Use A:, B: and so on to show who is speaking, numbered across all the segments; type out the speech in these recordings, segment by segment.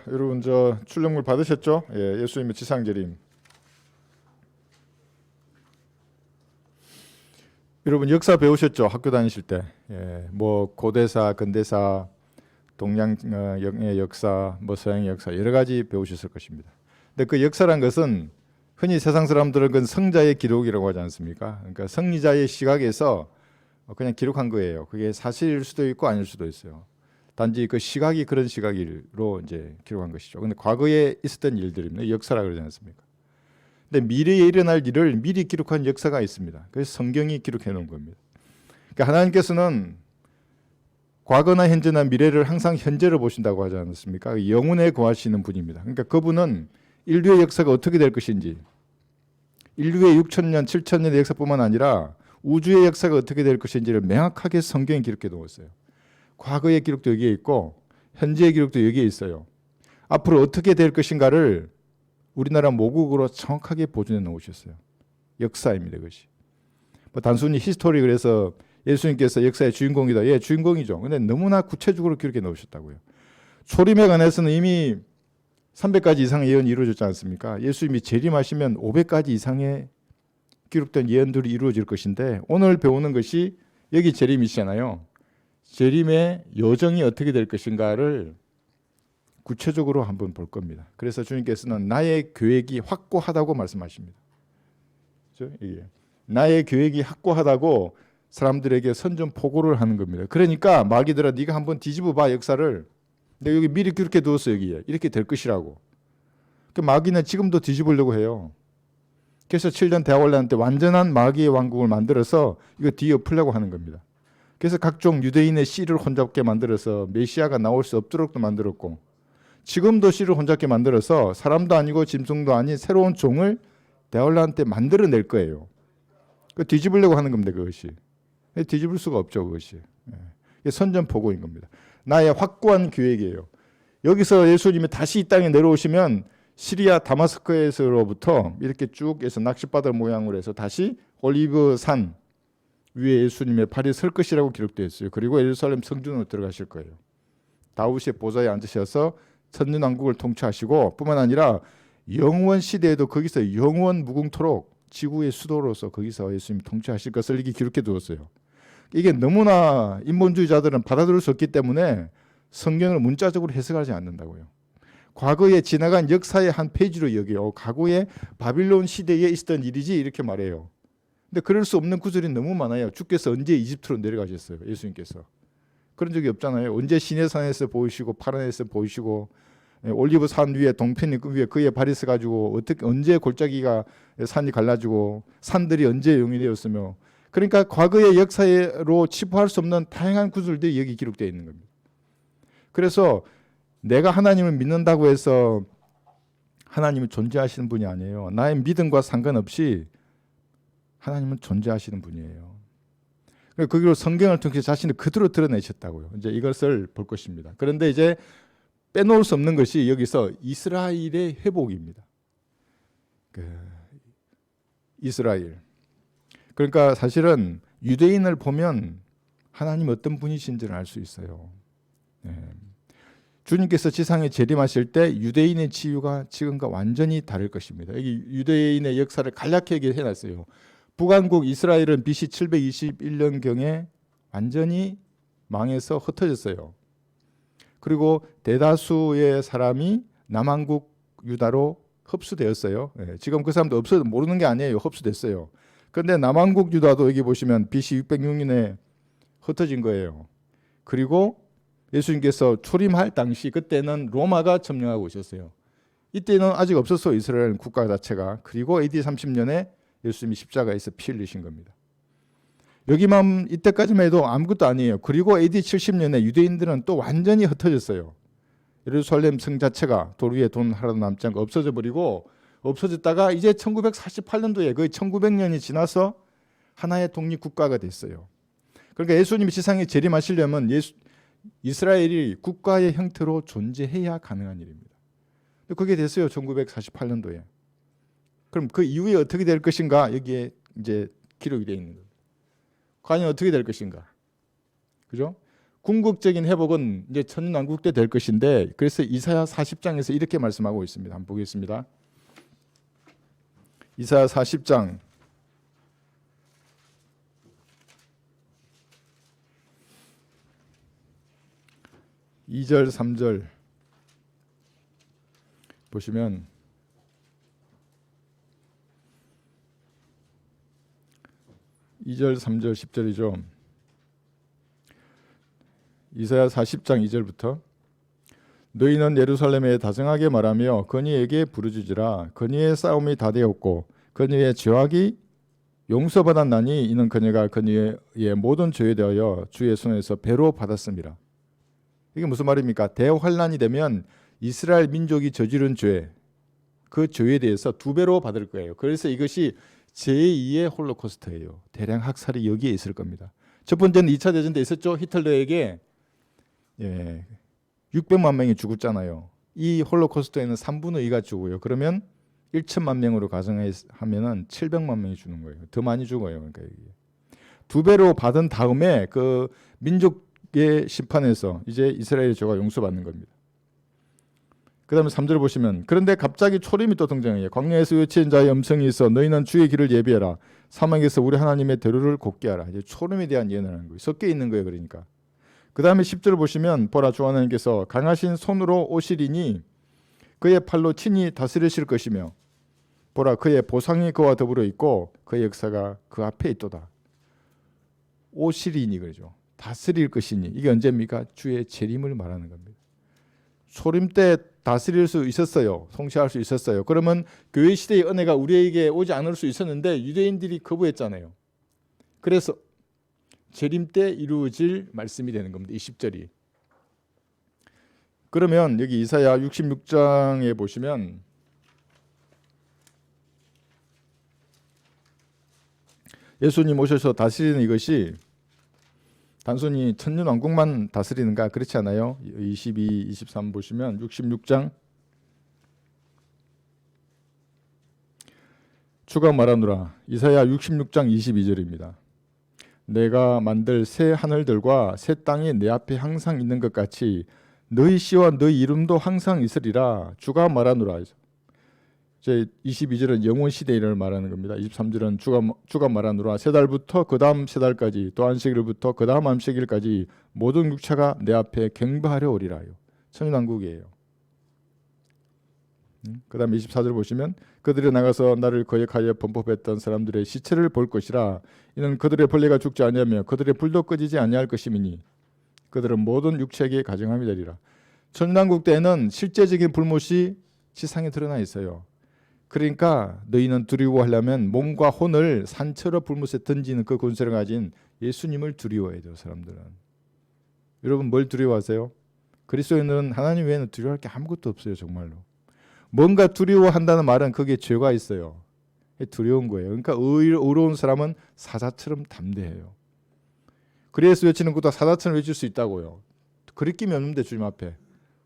A: 여러분 저 출력물 받으셨죠? 예, 예수님의 지상재림. 여러분 역사 배우셨죠? 학교 다니실 때. 예, 뭐 고대사, 근대사, 동양의 역사, 뭐 서양의 역사 여러 가지 배우셨을 것입니다. 근데 그 역사란 것은 흔히 세상 사람들은 그 성자의 기록이라고 하지 않습니까? 그러니까 성리자의 시각에서 그냥 기록한 거예요. 그게 사실일 수도 있고 아닐 수도 있어요. 단지 그 시각이 그런 시각으로 이제 기록한 것이죠. 근데 과거에 있었던 일들입니다. 역사라 그러지 않습니까? 근데 미래에 일어날 일을 미리 기록한 역사가 있습니다. 그래서 성경이 기록해 놓은 겁니다. 그러니까 하나님께서는 과거나 현재나 미래를 항상 현재로 보신다고 하지 않았습니까? 영혼에 거하시는 분입니다. 그러니까 그분은 인류의 역사가 어떻게 될 것인지, 인류의 6천년, 7천년의 역사뿐만 아니라 우주의 역사가 어떻게 될 것인지를 명확하게 성경에 기록해 놓았어요. 과거의 기록도 여기에 있고 현재의 기록도 여기에 있어요. 앞으로 어떻게 될 것인가를 우리나라 모국어로 정확하게 보존해 놓으셨어요. 역사입니다. 그것이. 뭐 단순히 히스토리 그래서 예수님께서 역사의 주인공이다. 예, 주인공이죠. 근데 너무나 구체적으로 기록해 놓으셨다고요. 초림에 관해서는 이미 300가지 이상의 예언이 이루어졌지 않습니까? 예수님이 재림하시면 500가지 이상의 기록된 예언들이 이루어질 것인데 오늘 배우는 것이 여기 재림이시잖아요. 재림의 여정이 어떻게 될 것인가를 구체적으로 한번 볼 겁니다. 그래서 주님께서는 나의 계획이 확고하다고 말씀하십니다. 그렇죠? 이게 나의 계획이 확고하다고 사람들에게 선전포고를 하는 겁니다. 그러니까 마귀들아 네가 한번 뒤집어 봐 역사를. 내가 여기 미리 그렇게 두었어 여기에. 이렇게 될 것이라고. 그 마귀는 지금도 뒤집으려고 해요. 그래서 7년 대화훈련 때 완전한 마귀의 왕국을 만들어서 이거 뒤엎으려고 하는 겁니다. 그래서 각종 유대인의 씨를 혼잡게 만들어서 메시아가 나올 수 없도록도 만들었고 지금도 씨를 혼잡게 만들어서 사람도 아니고 짐승도 아닌 새로운 종을 대환란 때 만들어낼 거예요. 그 뒤집으려고 하는 겁니다. 그것이. 뒤집을 수가 없죠. 그것이. 이게 선전포고인 겁니다. 나의 확고한 계획이에요. 여기서 예수님이 다시 이 땅에 내려오시면 시리아 다마스커에서로부터 이렇게 쭉 해서 낚싯바다 모양으로 해서 다시 올리브 산 위에 예수님의 발이 설 것이라고 기록되어 있어요. 그리고 예루살렘 성전으로 들어가실 거예요. 다윗의 보좌에 앉으셔서 천년왕국을 통치하시고 뿐만 아니라 영원 시대에도 거기서 영원 무궁토록 지구의 수도로서 거기서 예수님이 통치하실 것을 이렇게 기록해 두었어요. 이게 너무나 인본주의자들은 받아들일 수 없기 때문에 성경을 문자적으로 해석하지 않는다고요. 과거에 지나간 역사의 한 페이지로 여겨요. 과거에 바빌론 시대에 있었던 일이지 이렇게 말해요. 근데 그럴 수 없는 구절이 너무 많아요. 주께서 언제 이집트로 내려가셨어요? 예수님께서. 그런 적이 없잖아요. 언제 시내산에서 보이시고 파란에서 보이시고 올리브 산 위에 동편 위에 그의 발이 서가지고 어떻게 언제 골짜기가 산이 갈라지고 산들이 언제 영이 되었으며 그러니까 과거의 역사로 치부할 수 없는 다양한 구절들이 여기 기록되어 있는 겁니다. 그래서 내가 하나님을 믿는다고 해서 하나님이 존재하시는 분이 아니에요. 나의 믿음과 상관없이 하나님은 존재하시는 분이에요. 거기로 성경을 통해서 자신을 그대로 드러내셨다고요. 이제 이것을 볼 것입니다. 그런데 이제 빼놓을 수 없는 것이 여기서 이스라엘의 회복입니다. 이스라엘. 그러니까 사실은 유대인을 보면 하나님 어떤 분이신지를 알 수 있어요. 네. 주님께서 지상에 재림하실 때 유대인의 치유가 지금과 완전히 다를 것입니다. 여기 유대인의 역사를 간략하게 해놨어요. 북왕국 이스라엘은 BC 721년경에 완전히 망해서 흩어졌어요. 그리고 대다수의 사람이 남왕국 유다로 흡수되었어요. 지금 그 사람도 없어도 모르는 게 아니에요. 흡수됐어요. 그런데 남왕국 유다도 여기 보시면 BC 606년에 흩어진 거예요. 그리고 예수님께서 출임할 당시 그때는 로마가 점령하고 있었어요. 이때는 아직 없었어요. 이스라엘 국가 자체가. 그리고 AD 30년에 예수님이 십자가에서 피 흘리신 겁니다. 여기만 이때까지만 해도 아무것도 아니에요. 그리고 AD 70년에 유대인들은 또 완전히 흩어졌어요. 예루살렘 성 자체가 돌 위에 돈 하나도 남지 않고 없어져 버리고 없어졌다가 이제 1948년도에 거의 1900년이 지나서 하나의 독립국가가 됐어요. 그러니까 예수님이 지상에 재림하시려면 이스라엘이 국가의 형태로 존재해야 가능한 일입니다. 그게 됐어요. 1948년도에. 그럼 그 이후에 어떻게 될 것인가 여기에 이제 기록이 되어 있는 거예요. 과연 어떻게 될 것인가? 그죠? 궁극적인 회복은 이제 천년왕국 때 될 것인데, 그래서 이사야 40장에서 이렇게 말씀하고 있습니다. 한번 보겠습니다. 이사야 40장 2절 3절 보시면, (2절) 3절 10절이죠. 이사야 40장 2절부터 너희는 예루살렘에 다정하게 말하며 그니에게 부르짖으라. 그니의 싸움이 다 되었고 그니의 죄악이 용서받았나니 이는 그녀가 그니의 모든 죄에 대하여 주의 손에서 배로 받았습니다. 이게 무슨 말입니까? 대환란이 되면 이스라엘 민족이 저지른 죄, 그 죄에 대해서 2배로 받을 거예요. 그래서 이것이 제2의 홀로코스트예요. 대량 학살이 여기에 있을 겁니다. 첫 번째는 2차 대전 때 있었죠. 히틀러에게 600만 명이 죽었잖아요. 이 홀로코스트에는 3분의 2가 죽어요. 그러면 1천만 명으로 가정하면은 700만 명이 죽는 거예요. 더 많이 죽어요. 그러니까 이게 2배로 받은 다음에 그 민족의 심판에서 이제 이스라엘의 죄가 용서받는 겁니다. 그 다음에 3절 보시면, 그런데 갑자기 초림이 또 등장해요. 광야에서 외치는 자의 음성이 있어 너희는 주의 길을 예비해라. 사막에서 우리 하나님의 대로를 곱게 하라. 이제 초림에 대한 예언을 하는 거예요. 섞여 있는 거예요. 그러니까. 그 다음에 10절 보시면, 보라 주 하나님께서 강하신 손으로 오시리니 그의 팔로 친히 다스리실 것이며 보라 그의 보상이 그와 더불어 있고 그의 역사가 그 앞에 있도다. 오시리니 그러죠. 다스릴 것이니. 이게 언제입니까? 주의 재림을 말하는 겁니다. 초림 때 다스릴 수 있었어요. 통치할 수 있었어요. 그러면 교회 시대의 은혜가 우리에게 오지 않을 수 있었는데 유대인들이 거부했잖아요. 그래서 재림 때 이루어질 말씀이 되는 겁니다. 이 10절이. 그러면 여기 이사야 66장에 보시면 예수님 오셔서 다스리는 이것이 단순히 천년왕국만 다스리는가? 그렇지 않아요. 22, 23 보시면 66장 주가 말하노라. 이사야 66장 22절입니다. 내가 만들 새 하늘들과 새 땅이 내 앞에 항상 있는 것 같이 너희 씨와 너희 이름도 항상 있으리라. 주가 말하노라. 이제 22절은 영원 시대를 말하는 겁니다. 23절은 주가 말하노라. 세 달부터 그 다음 세 달까지 또 안식일부터 그 다음 안식일까지 모든 육체가 내 앞에 경배하려 오리라요. 천년왕국이에요. 그 다음 24절 보시면 그들이 나가서 나를 거역하여 범법했던 사람들의 시체를 볼 것이라. 이는 그들의 벌레가 죽지 아니하며 그들의 불도 꺼지지 아니할 것임이니 그들은 모든 육체에게 가정함이 되리라. 천년왕국 때에는 실제적인 불못이 지상에 드러나 있어요. 그러니까 너희는 두려워하려면 몸과 혼을 산처럼 불못에 던지는 그 권세를 가진 예수님을 두려워해야 돼요. 사람들은. 여러분 뭘 두려워하세요? 그리스도인들은 하나님 외에는 두려워할 게 아무것도 없어요. 정말로. 뭔가 두려워한다는 말은 거기에 죄가 있어요. 두려운 거예요. 그러니까 의로운 사람은 사자처럼 담대해요. 그래서 외치는 것도 사자처럼 외칠 수 있다고요. 그리낌이 없는데 주님 앞에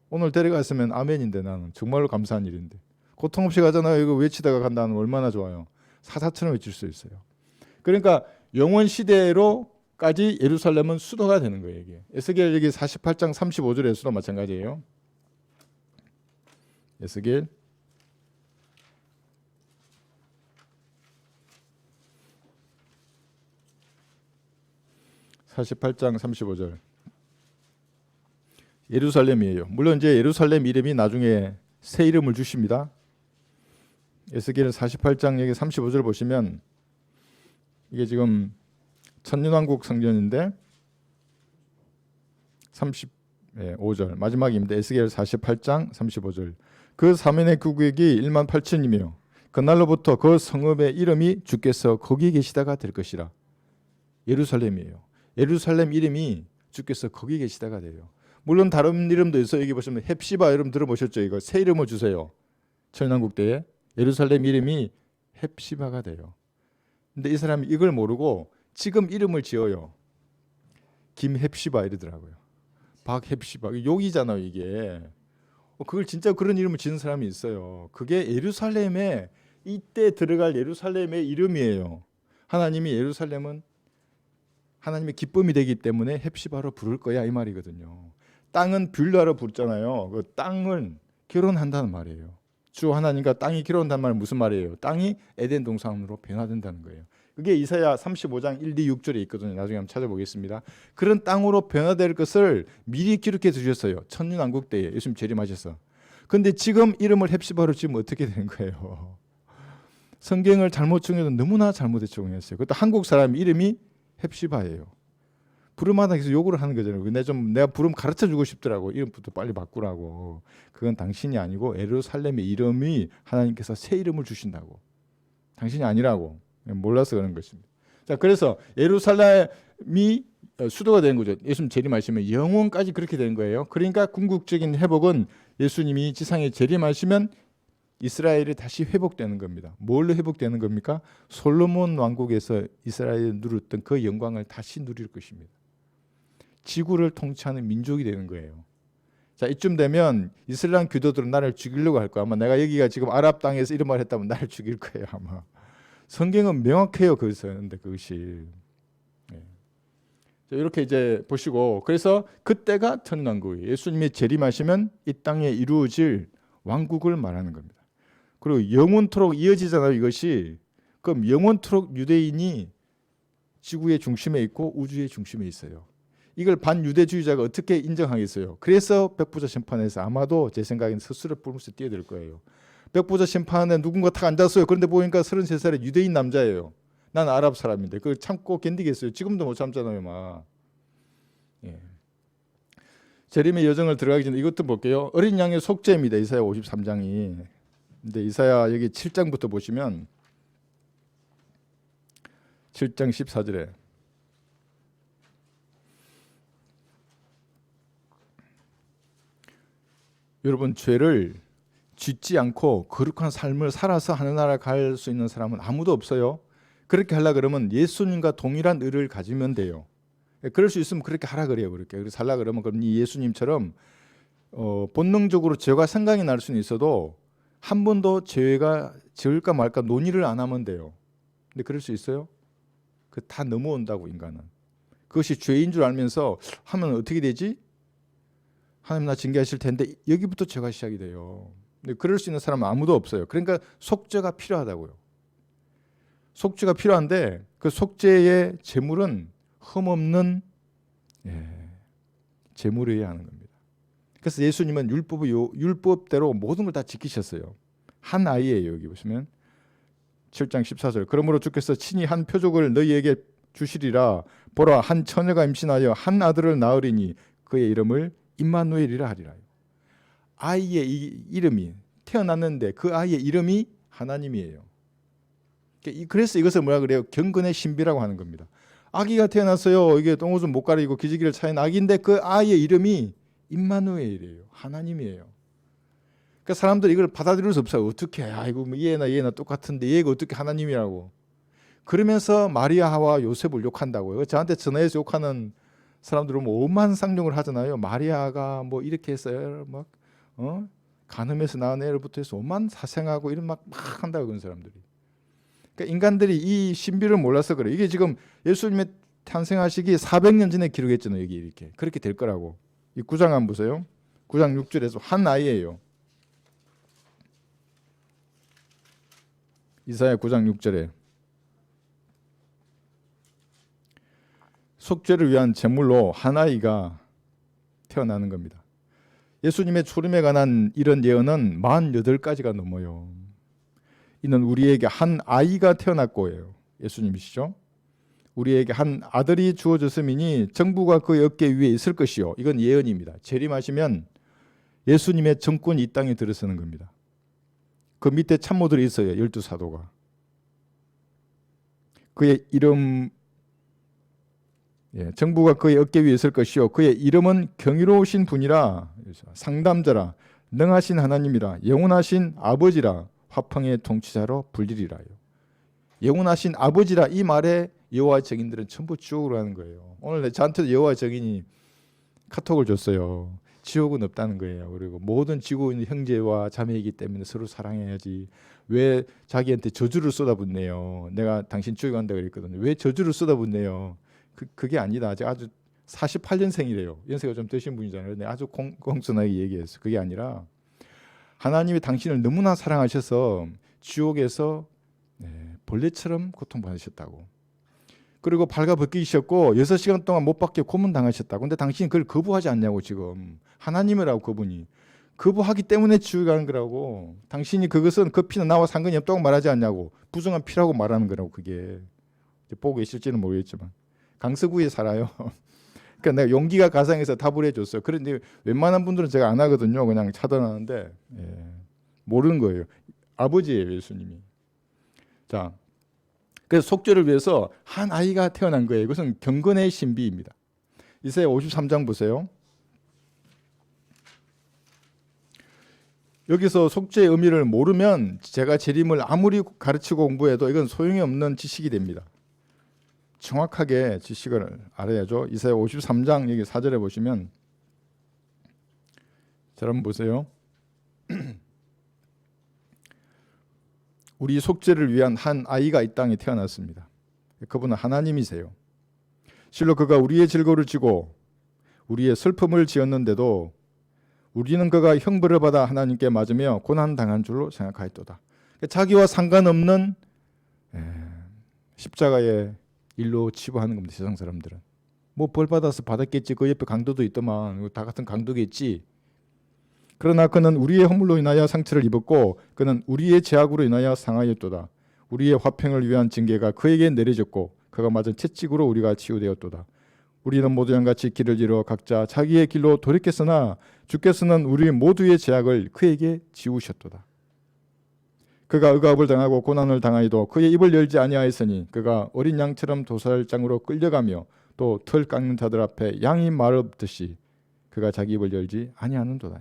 A: 오늘 데려갔으면 아멘인데 나는 정말로 감사한 일인데 고통 없이 가잖아요. 이거 외치다가 간다는 얼마나 좋아요. 사자처럼 외칠 수 있어요. 그러니까 영원 시대로까지 예루살렘은 수도가 되는 거예요. 이게. 에스겔 여기 48장 35절에서도 마찬가지예요. 에스겔 48장 35절. 예루살렘이에요. 물론 이제 예루살렘 이름이 나중에 새 이름을 주십니다. 에스겔 48장 여기 35절 보시면 이게 지금 천년왕국 성전인데 35절 마지막입니다. 에스겔 48장 35절. 그 사면의 구국이 1만 8천이며 그날로부터 그 성읍의 이름이 주께서 거기 계시다가 될 것이라. 예루살렘이에요. 예루살렘 이름이 주께서 거기 계시다가 돼요. 물론 다른 이름도 있어요. 여기 보시면 헵시바 이름 들어보셨죠? 이거 새 이름을 주세요. 천년왕국 때에 예루살렘 이름이 헵시바가 돼요. 근데 이 사람이 이걸 모르고 지금 이름을 지어요. 김헵시바 이러더라고요. 박헵시바. 욕이잖아요 이게. 그걸 진짜 그런 이름을 지은 사람이 있어요. 그게 예루살렘에 이때 들어갈 예루살렘의 이름이에요. 하나님이 예루살렘은 하나님의 기쁨이 되기 때문에 헵시바로 부를 거야 이 말이거든요. 땅은 뷰라로 부르잖아요. 그 땅은 결혼한다는 말이에요. 주 하나님과 땅이 결혼한다는 말은 무슨 말이에요? 땅이 에덴 동산으로 변화된다는 거예요. 그게 이사야 35장 1, 2, 6절에 있거든요. 나중에 한번 찾아보겠습니다. 그런 땅으로 변화될 것을 미리 기록해 두셨어요. 천년왕국 때에 예수님 재림하셔서. 근데 지금 이름을 헵시바로 지금 어떻게 되는 거예요? 성경을 잘못 정해도 너무나 잘못해 적용했어요. 그것도 한국 사람 이름이 헵시바예요. 부름하다 계속 요구를 하는 거잖아요. 내가 부름 가르쳐 주고 싶더라고. 이름부터 빨리 바꾸라고. 그건 당신이 아니고 예루살렘의 이름이 하나님께서 새 이름을 주신다고. 당신이 아니라고. 몰라서 그런 것입니다. 자, 그래서 예루살렘이 수도가 되는 거죠. 예수님 재림하시면 영원까지 그렇게 되는 거예요. 그러니까 궁극적인 회복은 예수님이 지상에 재림하시면 이스라엘이 다시 회복되는 겁니다. 뭘로 회복되는 겁니까? 솔로몬 왕국에서 이스라엘이 누렸던 그 영광을 다시 누릴 것입니다. 지구를 통치하는 민족이 되는 거예요. 자, 이쯤 되면 이슬람 교도들은 나를 죽이려고 할 거야. 아마 내가 여기가 지금 아랍 땅에서 이런 말 했다면 나를 죽일 거예요, 아마. 성경은 명확해요, 그런데 그것이. 네. 자, 이렇게 이제 보시고, 그래서 그때가 천년왕국이에요. 예수님이 재림하시면 이 땅에 이루어질 왕국을 말하는 겁니다. 그리고 영원토록 이어지잖아요, 이것이. 그럼 영원토록 유대인이 지구의 중심에 있고 우주의 중심에 있어요. 이걸 반유대주의자가 어떻게 인정하겠어요? 그래서 백부자 심판에서 아마도 제 생각에는 스스로 뿔면서 뛰어들 거예요. 백부자 심판에 누군가 탁 앉았어요. 그런데 보니까 33살의 유대인 남자예요. 난 아랍 사람인데 그걸 참고 견디겠어요? 지금도 못 참잖아요, 막. 예. 재림의 여정을 들어가기 전에 이것도 볼게요. 어린 양의 속죄입니다. 이사야 53장이. 근데 이사야 여기 7장부터 보시면 7장 14절에 여러분, 죄를 짓지 않고 거룩한 삶을 살아서 하늘나라 갈 수 있는 사람은 아무도 없어요. 그렇게 하려 그러면 예수님과 동일한 의를 가지면 돼요. 그럴 수 있으면 그렇게 하라 그래요. 그렇게 살라 그러면 그럼 이 예수님처럼 본능적으로 죄가 생각이 날 수는 있어도 한 번도 죄가 지을까 말까 논의를 안 하면 돼요. 근데 그럴 수 있어요? 그 다 넘어온다고, 인간은. 그것이 죄인 줄 알면서 하면 어떻게 되지? 하나님 나 징계하실 텐데 여기부터 죄가 시작이 돼요. 근데 그럴 수 있는 사람은 아무도 없어요. 그러니까 속죄가 필요하다고요. 속죄가 필요한데 그 속죄의 제물은 흠없는 제물이어야 하는 겁니다. 그래서 예수님은 율법대로 모든 걸 다 지키셨어요. 한 아이예요. 여기 보시면 7장 14절. 그러므로 주께서 친히 한 표적을 너희에게 주시리라. 보라, 한 처녀가 임신하여 한 아들을 낳으리니 그의 이름을 임마누엘이라 하리라. 아이의 이름이 태어났는데 그 아이의 이름이 하나님이에요. 그래서 이것을 뭐라 그래요? 경건의 신비라고 하는 겁니다. 아기가 태어났어요. 이게 똥오줌 못 가리고 기저귀를 차인 아기인데 그 아이의 이름이 임마누엘이에요. 하나님이에요. 그러니까 사람들이 이걸 받아들일 수 없어요. 어떻게? 아이고 뭐 얘나 똑같은데 얘가 어떻게 하나님이라고? 그러면서 마리아와 요셉을 욕한다고요. 저한테 전화해서 욕하는 사람들은 뭐 오만 상종을 하잖아요. 마리아가 뭐 이렇게 했어요. 막 간음해서 낳은 애를부터 해서 오만 사생하고 이런 막 한다고 그런 사람들이. 그러니까 인간들이 이 신비를 몰라서 그래. 이게 지금 예수님의 탄생하시기 400년 전에 기록했잖아요. 여기 이렇게 그렇게 될 거라고. 이 9장 한번 보세요. 9장 6절에서 한 아이예요. 이사야 9장 6절에 속죄를 위한 제물로 한 아이가 태어나는 겁니다. 예수님의 출임에 관한 이런 예언은 48가지가 넘어요. 이는 우리에게 한 아이가 태어났고예요. 예수님이시죠. 우리에게 한 아들이 주어졌음이니 정부가 그의 어깨 위에 있을 것이요. 이건 예언입니다. 재림하시면 예수님의 정권이 이 땅에 들어서는 겁니다. 그 밑에 참모들이 있어요. 12사도가. 그의 이름 정부가 그의 어깨 위에 있을 것이요 그의 이름은 경이로우신 분이라, 상담자라, 능하신 하나님이라, 영원하신 아버지라, 화평의 통치자로 불리리라요. 영원하신 아버지라 이 말에 여호와의 증인들은 전부 지옥으로 하는 거예요. 오늘 저한테도 여호와의 증인이 카톡을 줬어요. 지옥은 없다는 거예요. 그리고 모든 지구인 형제와 자매이기 때문에 서로 사랑해야지. 왜 자기한테 저주를 쏟아붓네요. 내가 당신 지옥에 간다고 그랬거든요. 왜 저주를 쏟아붓네요. 그게 아니다. 아주 48년생이래요. 연세가 좀 되신 분이잖아요. 근데 아주 공손하게 얘기했어요. 그게 아니라 하나님이 당신을 너무나 사랑하셔서 지옥에서 벌레처럼 고통받으셨다고. 그리고 발가벗기셨고 6시간 동안 못 박혀 고문당하셨다고. 근데 당신이 그걸 거부하지 않냐고. 지금 하나님이라고. 그분이 거부하기 때문에 지옥에 가는 거라고. 당신이 그것은 그 피는 나와 상관이 없다고 말하지 않냐고. 부정한 피라고 말하는 거라고. 그게 보고 계실지는 모르겠지만 강서구에 살아요. 그러니까 내가 용기가 가상에서 답을 해줬어요. 그런데 웬만한 분들은 제가 안 하거든요. 그냥 차단하는데 모르는 거예요. 아버지예요, 예수님이. 자, 그래서 속죄를 위해서 한 아이가 태어난 거예요. 이것은 경건의 신비입니다. 이사야 53장 보세요. 여기서 속죄의 의미를 모르면 제가 재림을 아무리 가르치고 공부해도 이건 소용이 없는 지식이 됩니다. 정확하게 지식을 알아야죠. 이사야 53장 여기 4절에 보시면 자, 한번 보세요. 우리 속죄를 위한 한 아이가 이 땅에 태어났습니다. 그분은 하나님이세요. 실로 그가 우리의 질고를 지고 우리의 슬픔을 지었는데도 우리는 그가 형벌을 받아 하나님께 맞으며 고난당한 줄로 생각하였도다. 자기와 상관없는 십자가의 일로 치부하는 겁니다. 세상 사람들은 뭐 벌 받아서 받았겠지. 그 옆에 강도도 있더만. 다 같은 강도겠지. 그러나 그는 우리의 허물로 인하여 상처를 입었고 그는 우리의 죄악으로 인하여 상하였도다. 우리의 화평을 위한 징계가 그에게 내려졌고 그가 맞은 채찍으로 우리가 치유되었도다. 우리는 모두 양같이 길을 잃어 각자 자기의 길로 돌이켰으나 주께서는 우리 모두의 죄악을 그에게 지우셨도다. 그가 억압을 당하고 고난을 당하여도 그의 입을 열지 아니하였으니 그가 어린 양처럼 도살장으로 끌려가며 또 털 깎는 자들 앞에 양이 말 없듯이 그가 자기 입을 열지 아니하는도다.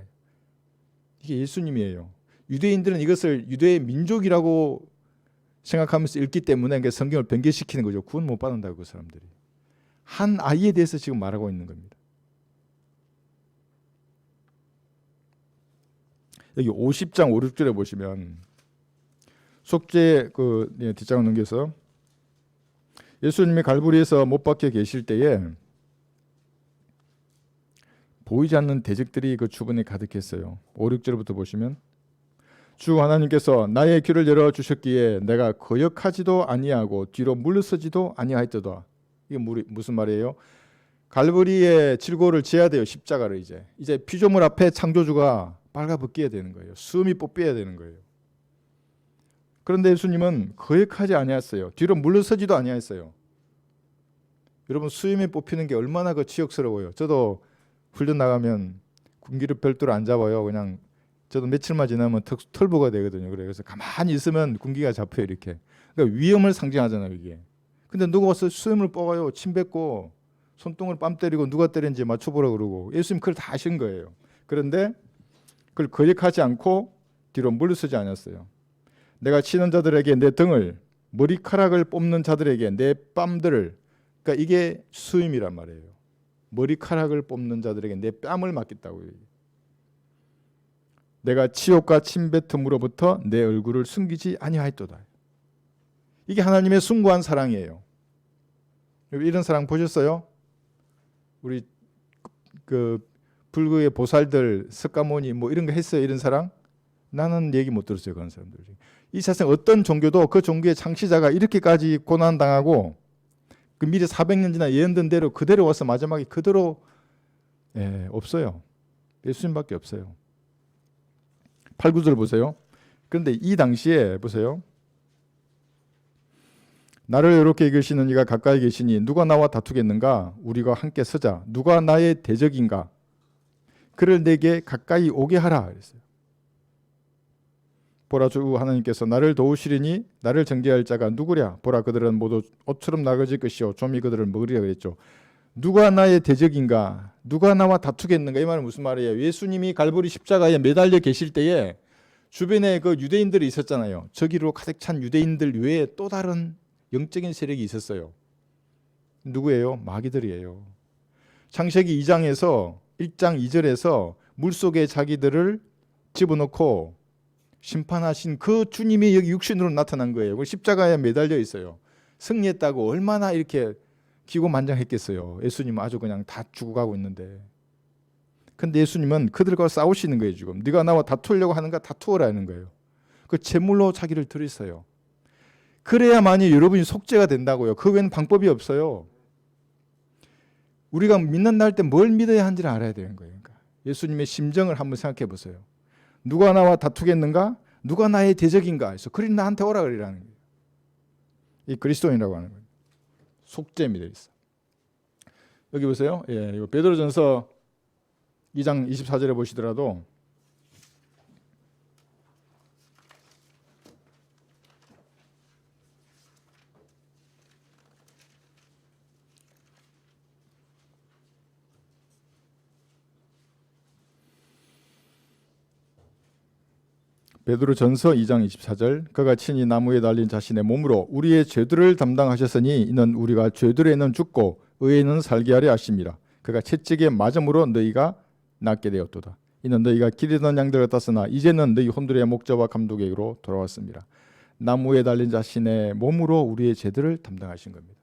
A: 이게 예수님이에요. 유대인들은 이것을 유대의 민족이라고 생각하면서 읽기 때문에 성경을 변개시키는 거죠. 구원 못 받는다고. 그 사람들이 한 아이에 대해서 지금 말하고 있는 겁니다. 여기 50장 5, 6절에 보시면 속죄 뒷장을 넘겨서 예수님이 갈보리에서 못 박혀 계실 때에 보이지 않는 대적들이 그 주변에 가득했어요. 5, 6절부터 보시면 주 하나님께서 나의 귀를 열어 주셨기에 내가 거역하지도 아니하고 뒤로 물러서지도 아니하였도다. 이게 무슨 말이에요? 갈보리의 질고를 지어야 돼요. 십자가를 이제 피조물 앞에 창조주가 빨가벗겨야 되는 거예요. 숨이 뽑혀야 되는 거예요. 그런데 예수님은 거역하지 아니했어요. 뒤로 물러서지도 아니했어요. 여러분 수염이 뽑히는 게 얼마나 치욕스러워요. 저도 훈련 나가면 군기를 별도로 안 잡아요. 그냥 저도 며칠만 지나면 털보가 되거든요. 그래서 가만히 있으면 군기가 잡혀요. 이렇게. 그러니까 위험을 상징하잖아요. 이게. 근데 누가 와서 수염을 뽑아요. 침 뱉고 손등을 뺨 때리고 누가 때렸는지 맞춰보라 그러고 예수님 그걸 다 하신 거예요. 그런데 그걸 거역하지 않고 뒤로 물러서지 않았어요. 내가 치는 자들에게 내 등을, 머리카락을 뽑는 자들에게 내 뺨들을, 그러니까 이게 수임이란 말이에요. 머리카락을 뽑는 자들에게 내 뺨을 맞겠다고요. 내가 치욕과 침뱉음으로부터 내 얼굴을 숨기지 아니하였도다. 이게 하나님의 숭고한 사랑이에요. 이런 사랑 보셨어요? 우리 그 불교의 보살들, 석가모니 뭐 이런 거 했어요? 이런 사랑? 나는 얘기 못 들었어요. 그런 사람들. 이 세상 어떤 종교도 그 종교의 창시자가 이렇게까지 고난당하고 그 미리 400년 지나 예언된 대로 그대로 와서 마지막에 그대로 없어요. 예수님밖에 없어요. 8, 9절 보세요. 그런데 이 당시에 보세요. 나를 이렇게 이끄시는 이가 가까이 계시니 누가 나와 다투겠는가? 우리가 함께 서자. 누가 나의 대적인가? 그를 내게 가까이 오게 하라. 그랬어요. 보라 주 하나님께서 나를 도우시리니 나를 정죄할 자가 누구랴? 보라 그들은 모두 옷처럼 나그질 것이요 좀이 그들을 먹으리라 그랬죠. 누가 나의 대적인가? 누가 나와 다투겠는가? 이 말은 무슨 말이에요? 예수님이 갈보리 십자가에 매달려 계실 때에 주변에 그 유대인들이 있었잖아요. 저기로 가득 찬 유대인들 외에 또 다른 영적인 세력이 있었어요. 누구예요? 마귀들이에요. 창세기 2장에서 1장 2절에서 물속에 자기들을 집어넣고 심판하신 그 주님이 여기 육신으로 나타난 거예요. 십자가에 매달려 있어요. 승리했다고 얼마나 이렇게 기고만장했겠어요. 예수님은 아주 그냥 다 죽어가고 있는데. 근데 예수님은 그들과 싸우시는 거예요. 지금 네가 나와 다투려고 하는가 다투어라는 거예요. 그 제물로 자기를 드렸어요. 그래야만이 여러분이 속죄가 된다고요. 그 외에는 방법이 없어요. 우리가 믿는다 할 때 뭘 믿어야 하는지를 알아야 되는 거예요. 그러니까 예수님의 심정을 한번 생각해 보세요. 누가 나와 다투겠는가? 누가 나의 대적인가? 해서 그리 나한테 오라 그러라는 거예요. 이 그리스도인이라고 하는 거예요. 속죄입니다. 여기 보세요. 예, 이거 베드로전서 2장 24절에 보시더라도 베드로전서 2장 24절 그가 친히 나무에 달린 자신의 몸으로 우리의 죄들을 담당하셨으니 이는 우리가 죄들에는 죽고 의에는 살게 하려 하심이라. 그가 채찍에 맞음으로 너희가 낫게 되었도다. 이는 너희가 기르던 양들 같았으나 이제는 너희 혼들의 목자와 감독에게로 돌아왔습니다. 나무에 달린 자신의 몸으로 우리의 죄들을 담당하신 겁니다.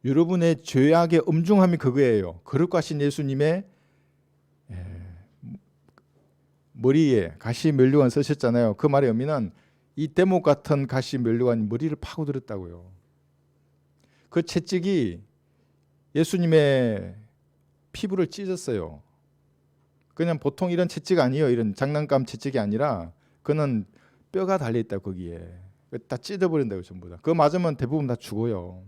A: 여러분의 죄악의 엄중함이 그거예요. 거룩하신 예수님의 머리에 가시 면류관 쓰셨잖아요. 그 말의 의미는 이 대목 같은 가시 면류관이 머리를 파고들었다고요. 그 채찍이 예수님의 피부를 찢었어요. 그냥 보통 이런 채찍 아니에요. 이런 장난감 채찍이 아니라 그는 뼈가 달려있다 거기에. 다 찢어버린다고 전부 다. 그거 맞으면 대부분 다 죽어요.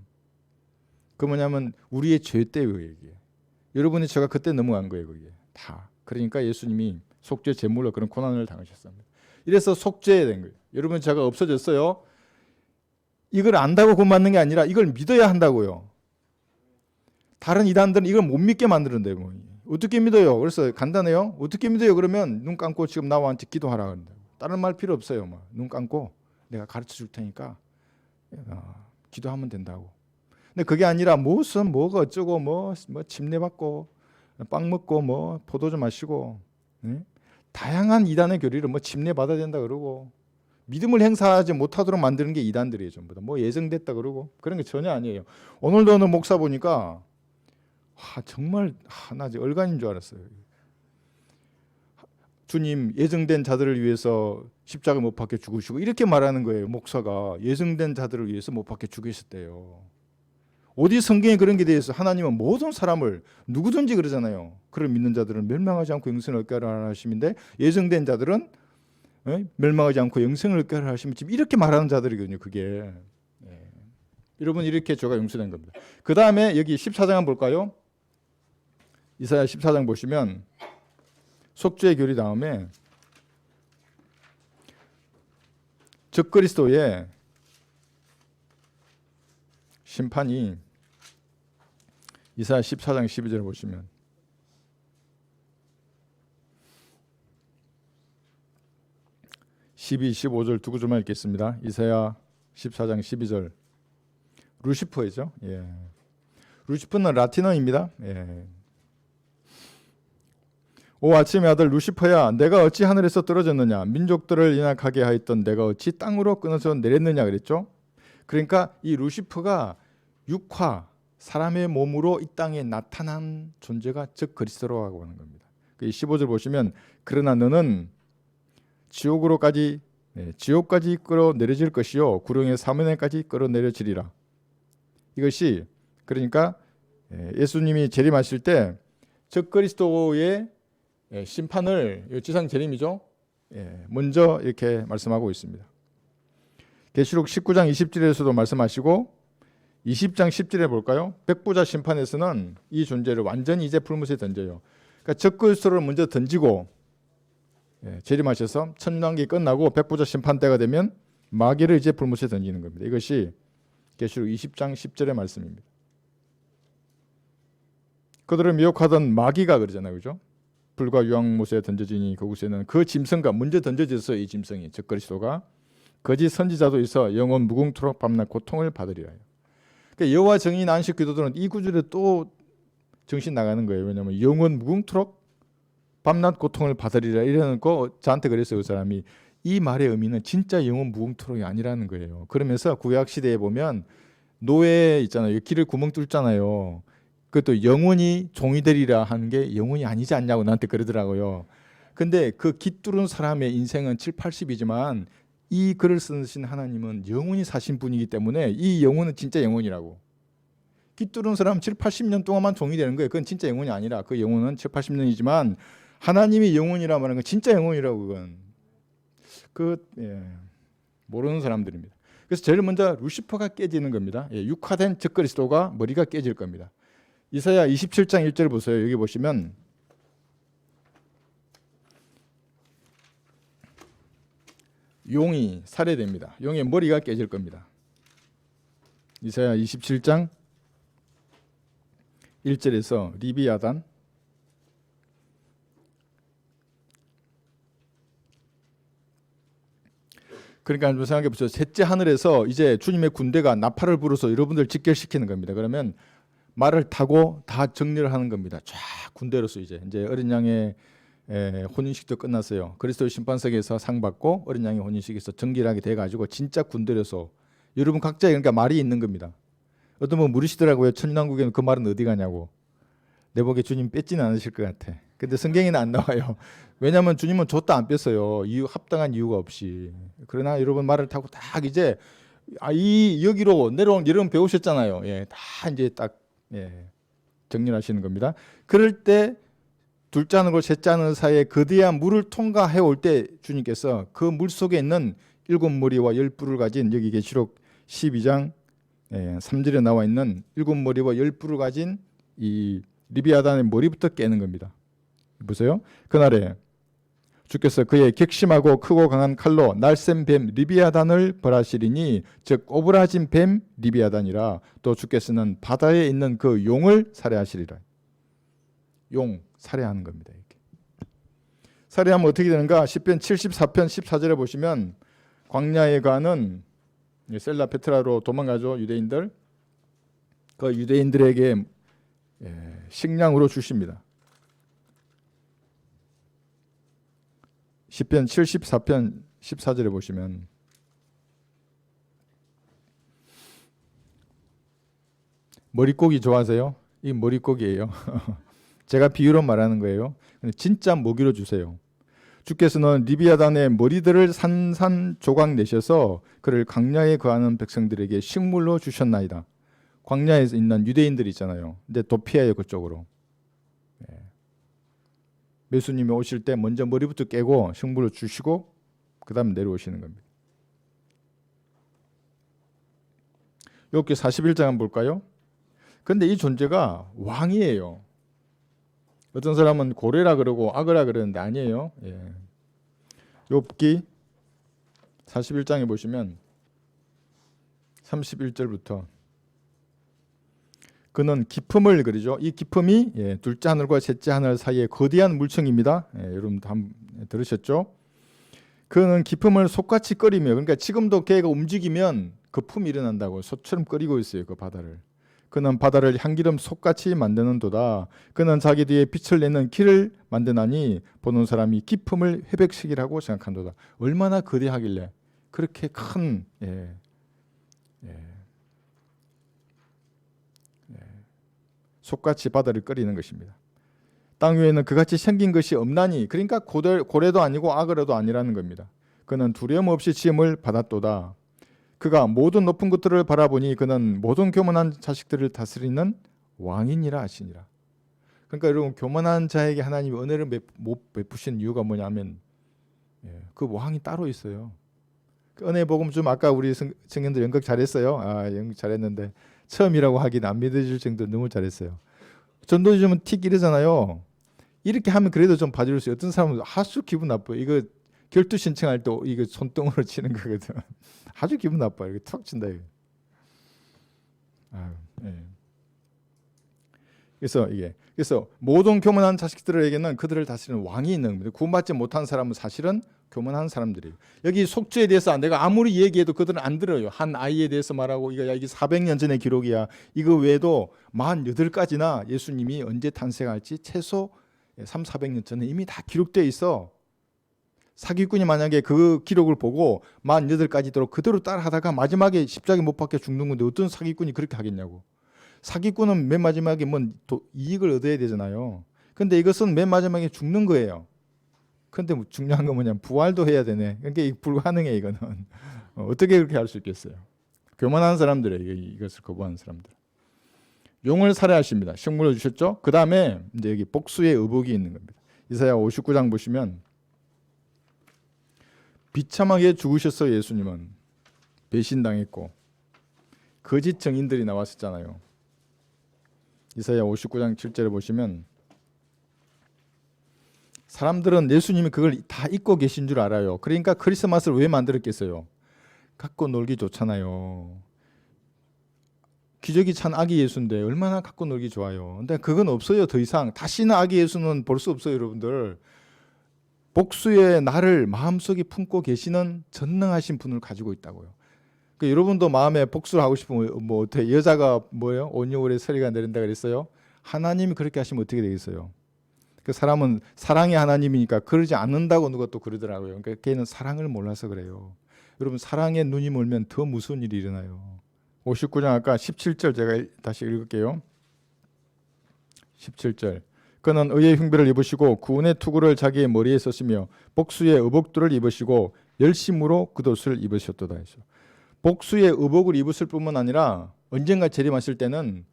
A: 그 뭐냐면 우리의 죄 때문에 이게. 여러분의 죄가 그때 넘어간 거예요. 그게 다. 그러니까 예수님이 속죄 제물로 그런 고난을 당하셨습니다. 이래서 속죄된 거예요. 여러분 죄가 없어졌어요. 이걸 안다고 구원받는 게 아니라 이걸 믿어야 한다고요. 다른 이단들은 이걸 못 믿게 만드는데 뭐. 어떻게 믿어요? 그래서 간단해요. 어떻게 믿어요? 그러면 눈 감고 지금 나와 앉아 기도하라 그런다. 다른 말 필요 없어요. 뭐. 눈 감고 내가 가르쳐 줄 테니까 기도하면 된다고. 근데 그게 아니라 무슨 뭐가 어쩌고 뭐 침례 받고 빵 먹고 뭐 포도주 마시고 다양한 이단의 교리를 뭐 침례 받아야 된다 그러고 믿음을 행사하지 못하도록 만드는 게 이단들이에요. 전부 다. 뭐 예정됐다 그러고 그런 게 전혀 아니에요. 오늘도 어느 목사 보니까 정말 나 얼간인 줄 알았어요. 주님 예정된 자들을 위해서 십자가 못 박혀 죽으시고 이렇게 말하는 거예요. 목사가 예정된 자들을 위해서 못 박혀 죽으셨대요. 어디 성경에 그런 게 되어 있어? 하나님은 모든 사람을 누구든지 그러잖아요. 그를 믿는 자들은 멸망하지 않고 영생을 얻게 하라 하심인데 예정된 자들은 멸망하지 않고 영생을 얻게 하라 하시면 지금 이렇게 말하는 자들이거든요. 그게 여러분 이렇게 죄가 용서된 겁니다. 그 다음에 여기 14장 한번 볼까요? 이사야 14장 보시면 속죄의 교리 다음에 적그리스도의 심판이 이사야 14장 12절을 보시면 (12, 15절) 두 구절만 읽겠습니다. 이사야 14장 12절 루시퍼이죠. 루시퍼는 라틴어입니다. 오 아침의 아들 루시퍼야 내가 어찌 하늘에서 떨어졌느냐 민족들을 인악하게 하였던 내가 어찌 땅으로 끊어져 내렸느냐 그랬죠. 그러니까 이 루시퍼가 육화 사람의 몸으로 이 땅에 나타난 존재가 즉 그리스도라고 하는 겁니다. 15절 보시면 그러나 너는 지옥까지 끌어내려질 것이요 구령의 사면에까지 끌어내려지리라. 이것이 그러니까 예수님이 재림하실 때 즉 그리스도의 심판을 지상 재림이죠. 먼저 이렇게 말씀하고 있습니다. 계시록 19장 20절에서도 말씀하시고 20장 10절에 볼까요? 백부자 심판에서는 이 존재를 완전히 이제 불못에 던져요. 그러니까 적그리스도를 먼저 던지고 재림하셔서 천년왕기 끝나고 백부자 심판 때가 되면 마귀를 이제 불못에 던지는 겁니다. 이것이 계시록 20장 10절의 말씀입니다. 그들을 미혹하던 마귀가 그러잖아요. 그죠? 불과 유황못에 던져지니 그곳에는 그 짐승과 먼저 던져졌어요. 이 짐승이 적그리스도가 거짓 선지자도 있어 영원 무궁토록 밤낮 고통을 받으리라. 그러니까 여호와 증인 안식 기도들은 이 구절에 또 정신 나가는 거예요. 왜냐하면 영원 무궁토록 밤낮 고통을 받으리라 이러는 거 저한테 그랬어요. 그 사람이 이 말의 의미는 진짜 영원 무궁토록이 아니라는 거예요. 그러면서 구약 시대에 보면 노예 있잖아요. 길을 구멍 뚫잖아요. 그것도 영원히 종이 되리라 하는 게 영원이 아니지 않냐고 나한테 그러더라고요. 근데 그 깃 뚫은 사람의 인생은 7, 80이지만 이 글을 쓰신 하나님은 영원히 사신 분이기 때문에 이 영혼은 진짜 영혼이라고. 깃 뚫은 사람 7, 80년 동안만 종이 되는 거예요. 그건 진짜 영혼이 아니라 그 영혼은 7, 80년이지만 하나님이 영혼이라 말하는 건 진짜 영혼이라고. 그건 모르는 사람들입니다. 그래서 제일 먼저 루시퍼가 깨지는 겁니다. 육화된 적그리스도가 머리가 깨질 겁니다. 이사야 27장 1절 보세요. 여기 보시면 용이 살해됩니다. 용의 머리가 깨질 겁니다. 이사야 27장 1절에서 리비아단 그러니까 한번 생각해 보세요. 셋째 하늘에서 이제 주님의 군대가 나팔을 불어서 여러분들 직결시키는 겁니다. 그러면 말을 타고 다 정리를 하는 겁니다. 쫙 군대로서 이제 어린 양의 혼인식도 끝났어요. 그리스도 심판석에서 상 받고 어린 양의 혼인식에서 정결하게 돼가지고 진짜 군대로서 여러분 각자에 그러니까 말이 있는 겁니다. 어떤 분 물으시더라고요. 천년왕국에는 그 말은 어디 가냐고. 내 보기에 주님 뺏지는 않으실 것 같아. 근데 성경에는 안 나와요. 왜냐하면 주님은 줬다 안 뺐어요. 합당한 이유가 없이. 그러나 여러분 말을 타고 딱 이제 이 여기로 내려온 여러분 배우셨잖아요. 다 이제 딱 정리하시는 겁니다. 그럴 때 둘째 하늘과 셋째 하늘 사이에 거대한 물을 통과해 올 때 주님께서 그 물 속에 있는 7머리와 10뿔을 가진 여기 계시록 12장 3절에 나와 있는 7머리와 10뿔을 가진 이 리비아단의 머리부터 깨는 겁니다. 보세요. 그날에 주께서 그의 객심하고 크고 강한 칼로 날쌘 뱀 리비아단을 벌하시리니 즉 오브라진 뱀 리비아단이라. 또 주께서는 바다에 있는 그 용을 살해하시리라. 용 살해하는 겁니다. 이렇게. 살해하면 어떻게 되는가? 시편 74편 14절에 보시면 광야에 가는 셀라 페트라로 도망가죠. 유대인들. 그 유대인들에게 식량으로 주십니다. 시편 74편 14절에 보시면 머릿고기 좋아하세요? 이 머릿고기예요. 제가 비유로 말하는 거예요. 진짜 먹이로 주세요. 주께서는 리비아단의 머리들을 산산조각 내셔서 그를 광야에 거하는 백성들에게 식물로 주셨나이다. 광야에 있는 유대인들 있잖아요. 근데 도피해요 그쪽으로. 예수님이 오실 때 먼저 머리부터 깨고 식물을 주시고 그 다음 내려오시는 겁니다. 욥기 41장 한번 볼까요? 근데 이 존재가 왕이에요. 어떤 사람은 고래라 그러고 악어라 그러는데 아니에요. 욥기 41장에 보시면 31절부터 그는 기품을 그리죠. 이 기품이 둘째 하늘과 셋째 하늘 사이에 거대한 물청입니다. 여러분 다 들으셨죠? 그는 기품을 솥같이 끓이며, 그러니까 지금도 걔가 움직이면 거품이 일어난다고 솥처럼 끓이고 있어요. 그 바다를. 그는 바다를 향기름 솥같이 만드는도다. 그는 자기 뒤에 빛을 내는 길을 만드나니 보는 사람이 기품을 회백시키라고 생각한도다. 얼마나 거대하길래 그렇게 큰 솥같이 바다를 끓이는 것입니다. 땅 위에는 그같이 생긴 것이 없나니, 그러니까 고래도 아니고 악어도 아니라는 겁니다. 그는 두려움 없이 지음을 받았도다. 그가 모든 높은 것들을 바라보니 그는 모든 교만한 자식들을 다스리는 왕이니라 하시니라. 그러니까 여러분, 교만한 자에게 하나님이 은혜를 못 베푸신 이유가 뭐냐면 그 왕이 따로 있어요. 그 은혜 복음 좀 아까 우리 청년들 연극 잘했어요. 연극 잘했는데 처음이라고 하긴 안 믿어질 정도로 너무 잘했어요. 전도지 좀 틱 이러잖아요. 이렇게 하면 그래도 좀 봐줄 수 있어요. 어떤 사람은 아주 기분 나빠요. 이거 결투 신청할 때 이거 손등으로 치는 거거든. 아주 기분 나빠요. 이렇게 턱 친다. 이거. 그래서 모든 교만한 자식들에게는 그들을 다스리는 왕이 있는 겁니다. 구원받지 못한 사람은 사실은 교만한 사람들이에요. 여기 속죄에 대해서 내가 아무리 얘기해도 그들은 안 들어요. 한 아이에 대해서 말하고 이게 400년 전의 기록이야. 이거 외에도 48가지나 예수님이 언제 탄생할지 최소 300~400년 전에 이미 다 기록되어 있어. 사기꾼이 만약에 그 기록을 보고 48가지 도록 그대로 따라하다가 마지막에 십자가에 못 박혀 죽는 건데 어떤 사기꾼이 그렇게 하겠냐고. 사기꾼은 맨 마지막에 뭐 이익을 얻어야 되잖아요. 근데 이것은 맨 마지막에 죽는 거예요. 근데 중요한 건 뭐냐면 부활도 해야 되네. 그러니까 불가능해 이거는. 어떻게 그렇게 할 수 있겠어요. 교만한 사람들이에요. 이것을 거부하는 사람들. 용을 살해하십니다. 식물을 주셨죠. 그 다음에 이제 여기 복수의 의복이 있는 겁니다. 이사야 59장 보시면 비참하게 죽으셨어요. 예수님은 배신당했고 거짓 증인들이 나왔었잖아요. 이사야 59장 7절에 보시면 사람들은 예수님이 그걸 다 잊고 계신 줄 알아요. 그러니까 크리스마스를 왜 만들었겠어요? 갖고 놀기 좋잖아요. 기저귀 찬 아기 예수인데 얼마나 갖고 놀기 좋아요. 근데 그건 없어요. 더 이상 다시는 아기 예수는 볼 수 없어요. 여러분들. 복수의 날을 마음속에 품고 계시는 전능하신 분을 가지고 있다고요. 그러니까 여러분도 마음에 복수를 하고 싶으면 뭐 어떻게 여자가 뭐예요? 온유월에 서리가 내린다 그랬어요. 하나님이 그렇게 하시면 어떻게 되겠어요? 그 사람은 사랑의 하나님이니까 그러지 않는다고 누가 또 그러더라고요. 그러니까 걔는 사랑을 몰라서 그래요. 여러분 사랑에 눈이 멀면 더 무서운 일이 일어나요. 59장 아까 17절 제가 다시 읽을게요. 17절. 그는 의의 흉배를 입으시고 구원의 투구를 자기의 머리에 썼으며 복수의 의복들을 입으시고 열심으로 겉옷을 입으셨도다 했죠. 복수의 의복을 입으실 뿐만 아니라 언젠가 재림하실 때는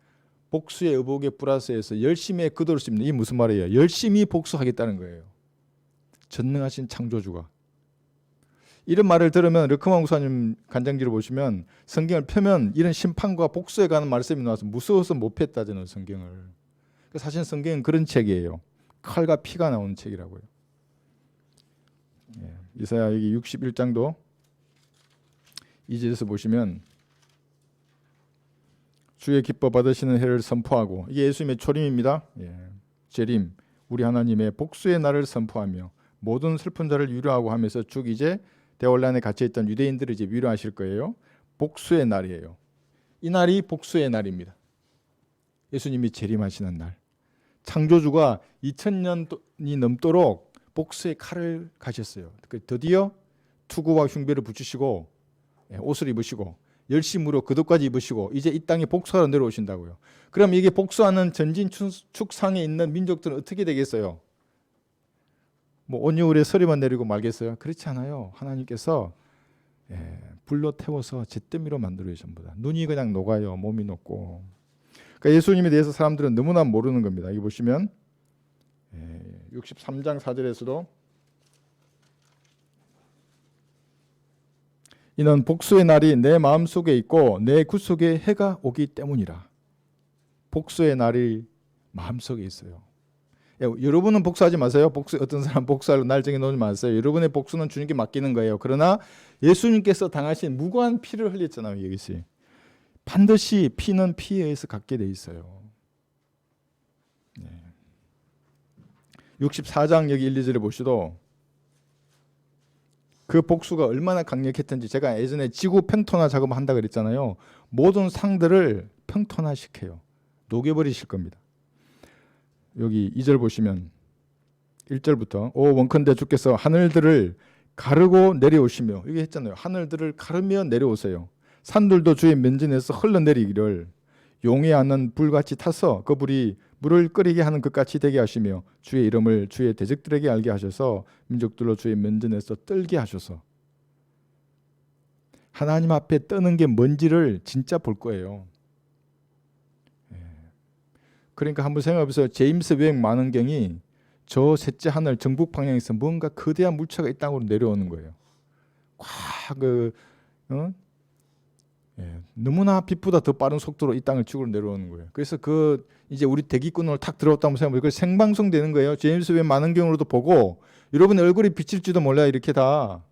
A: 복수의 의복에 플러스해서 열심히 겉옷을 입는. 이게 무슨 말이에요? 열심히 복수하겠다는 거예요. 전능하신 창조주가. 이런 말을 들으면 르크만 목사님 간장지를 보시면 성경을 펴면 이런 심판과 복수에 관한 말씀이 나와서 무서워서 못 폈다 저는 성경을. 사실 성경은 그런 책이에요. 칼과 피가 나오는 책이라고요. 이사야 여기 61장도 2절에서 보시면 주의 기뻐 받으시는 해를 선포하고 이게 예수님의 초림입니다. 재림 우리 하나님의 복수의 날을 선포하며 모든 슬픈 자를 위로하고 하면서 쭉 이제 대혼란에 갇혀있던 유대인들을 이제 위로하실 거예요. 복수의 날이에요. 이 날이 복수의 날입니다. 예수님이 재림하시는 날. 창조주가 2000년이 넘도록 복수의 칼을 가셨어요. 드디어 투구와 흉배를 붙이시고 옷을 입으시고 열심으로 겉옷까지 입으시고 이제 이 땅에 복수하러 내려오신다고요. 그럼 이게 복수하는 전진 축상에 있는 민족들은 어떻게 되겠어요? 뭐 온유울에 서리만 내리고 말겠어요? 그렇지 않아요. 하나님께서 불로 태워서 잿더미로 만들어요. 전부 다. 눈이 그냥 녹아요. 몸이 녹고. 그러니까 예수님에 대해서 사람들은 너무나 모르는 겁니다. 여기 보시면 63장 4절에서도 이는 복수의 날이 내 마음속에 있고 내 굿속에 해가 오기 때문이라. 복수의 날이 마음속에 있어요. 여러분은 복수하지 마세요. 어떤 사람 복수할 날 정해놓지 마세요. 여러분의 복수는 주님께 맡기는 거예요. 그러나 예수님께서 당하신 무고한 피를 흘렸잖아요. 여기서 반드시 피는 피에 의해서 갖게 돼 있어요. 64장 여기 1, 2절에 보시도 그 복수가 얼마나 강력했던지 제가 예전에 지구 평통화 작업을 한다 그랬잖아요. 모든 상들을 평통화시켜요. 녹여버리실 겁니다. 여기 2절 보시면 1절부터 오 원컨대 주께서 하늘들을 가르고 내려오시며 이게 했잖아요. 하늘들을 가르며 내려오세요. 산들도 주의 면전에서 흘러내리기를 용이 아는 불같이 타서 그 불이 물을 끓이게 하는 것 같이 되게 하시며 주의 이름을 주의 대적들에게 알게 하셔서 민족들로 주의 면전에서 떨게 하셔서 하나님 앞에 떠는 게 뭔지를 진짜 볼 거예요. 그러니까 한번 생각해보세요. 제임스 웹 망원경이 저 셋째 하늘 정북 방향에서 뭔가 거대한 물체가 이 땅으로 내려오는 거예요. 너무나 빛보다 더 빠른 속도로 이 땅을 찍으러 내려오는 거예요. 그래서 이제 우리 대기권으로 탁 들어왔다고 생각하면 그 생방송 되는 거예요. 제임스 웹 망원경으로도 보고 여러분의 얼굴이 비칠지도 몰라요. 이렇게 다.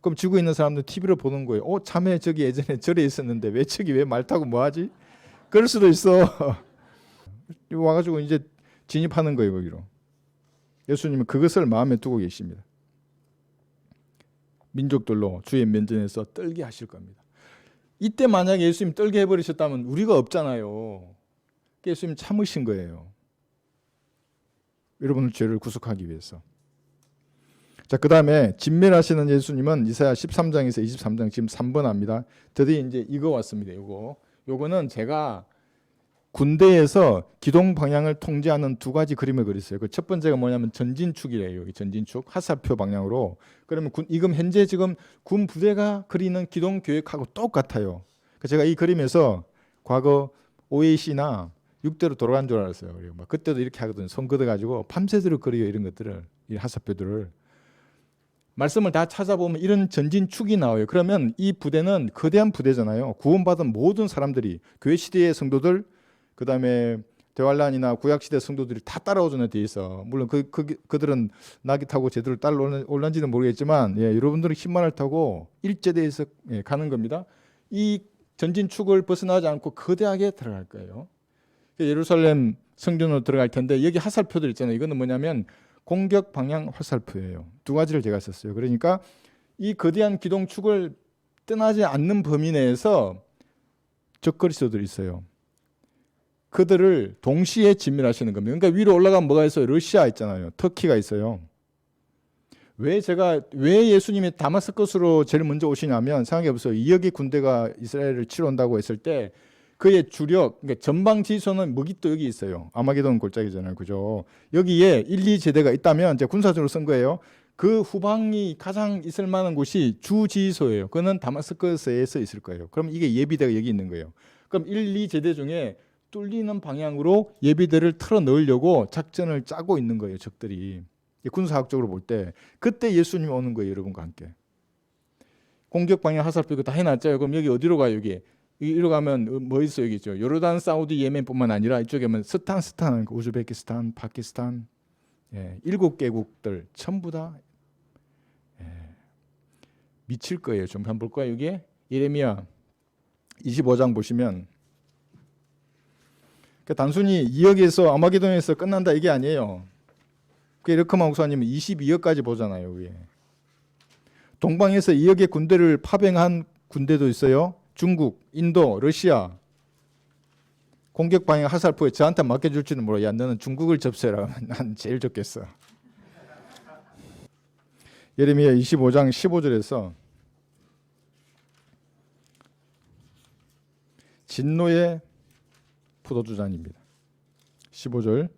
A: 그럼 지구에 있는 사람들 TV를 보는 거예요. 자매 저기 예전에 절에 있었는데 왜 저기 왜 말 타고 뭐하지? 그럴 수도 있어. 와가지고 이제 진입하는 거예요. 거기로. 예수님은 그것을 마음에 두고 계십니다. 민족들로 주의 면전에서 떨게 하실 겁니다. 이때 만약에 예수님 떨게 해버리셨다면 우리가 없잖아요. 예수님 참으신 거예요. 여러분의 죄를 구속하기 위해서. 자, 그다음에 진멸하시는 예수님은 이사야 13장에서 23장 지금 3번 합니다. 드디어 이제 이거 왔습니다. 요거는 제가 군대에서 기동 방향을 통제하는 두 가지 그림을 그렸어요. 그 첫 번째가 뭐냐면 전진축이래요. 여기 전진축 화살표 방향으로. 그러면 현재 지금 군 부대가 그리는 기동 계획하고 똑같아요. 제가 이 그림에서 과거 OAC나 6대로 돌아간 줄 알았어요. 막 그때도 이렇게 하거든요. 손 걷어가지고 밤새도록 그려요. 이런 것들을, 이 화살표들을. 말씀을 다 찾아보면 이런 전진축이 나와요. 그러면 이 부대는 거대한 부대잖아요. 구원받은 모든 사람들이, 교회 시대의 성도들, 그 다음에 대환란이나 구약시대 성도들이 다 따라오잖아요. 돼 있어. 물론 그들은 나귀 타고 제대로 따라올란지는 모르겠지만, 여러분들은 흰말을 타고 일제대에서 가는 겁니다. 이 전진축을 벗어나지 않고 거대하게 들어갈 거예요. 예루살렘 성전으로 들어갈 텐데, 여기 화살표들 있잖아요. 이거는 뭐냐면 공격 방향 화살표예요. 두 가지를 제가 썼어요. 그러니까 이 거대한 기동축을 떠나지 않는 범위 내에서 적그리스도들이 있어요. 그들을 동시에 진멸하시는 겁니다. 그러니까 위로 올라가면 뭐가 있어요? 러시아 있잖아요. 터키가 있어요. 왜 예수님이 다마스커스로 제일 먼저 오시냐면, 생각해 보세요. 2억의 군대가 이스라엘을 치러 온다고 했을 때 그의 주력, 그러니까 전방 지휘소는 무기또 여기 있어요. 아마게돈 골짜기잖아요. 그죠? 여기에 1, 2제대가 있다면, 이제 군사적으로 쓴 거예요. 그 후방이 가장 있을 만한 곳이 주 지휘소예요. 그거는 다마스커스에서 있을 거예요. 그럼 이게 예비대가 여기 있는 거예요. 그럼 1, 2제대 중에 뚫리는 방향으로 예비대를 틀어 넣으려고 작전을 짜고 있는 거예요. 적들이. 군사학적으로 볼 때 그때 예수님이 오는 거예요. 여러분과 함께. 공격 방향 화살표 이거 다 해놨죠. 그럼 여기 어디로 가요? 여기로 가면 뭐 있어요? 여기 있죠. 요르단, 사우디, 예멘뿐만 아니라 이쪽에 하면 스탄, 우즈베키스탄, 파키스탄, 7개국들 전부 다 미칠 거예요. 좀 한번 볼까요? 여기 예레미야 25장 보시면, 단순히 2억에서 아마게돈에서 끝난다 이게 아니에요. 이르크마 목사님은 22억까지 보잖아요. 위에. 동방에서 2억의 군대를 파병한 군대도 있어요. 중국, 인도, 러시아. 공격 방향 화살표에 저한테 맡겨줄지는 몰라. 야, 너는 중국을 접수해라. 난 제일 좋겠어. 예레미야 25장 15절에서 진노의 포도주잔입니다. 15절.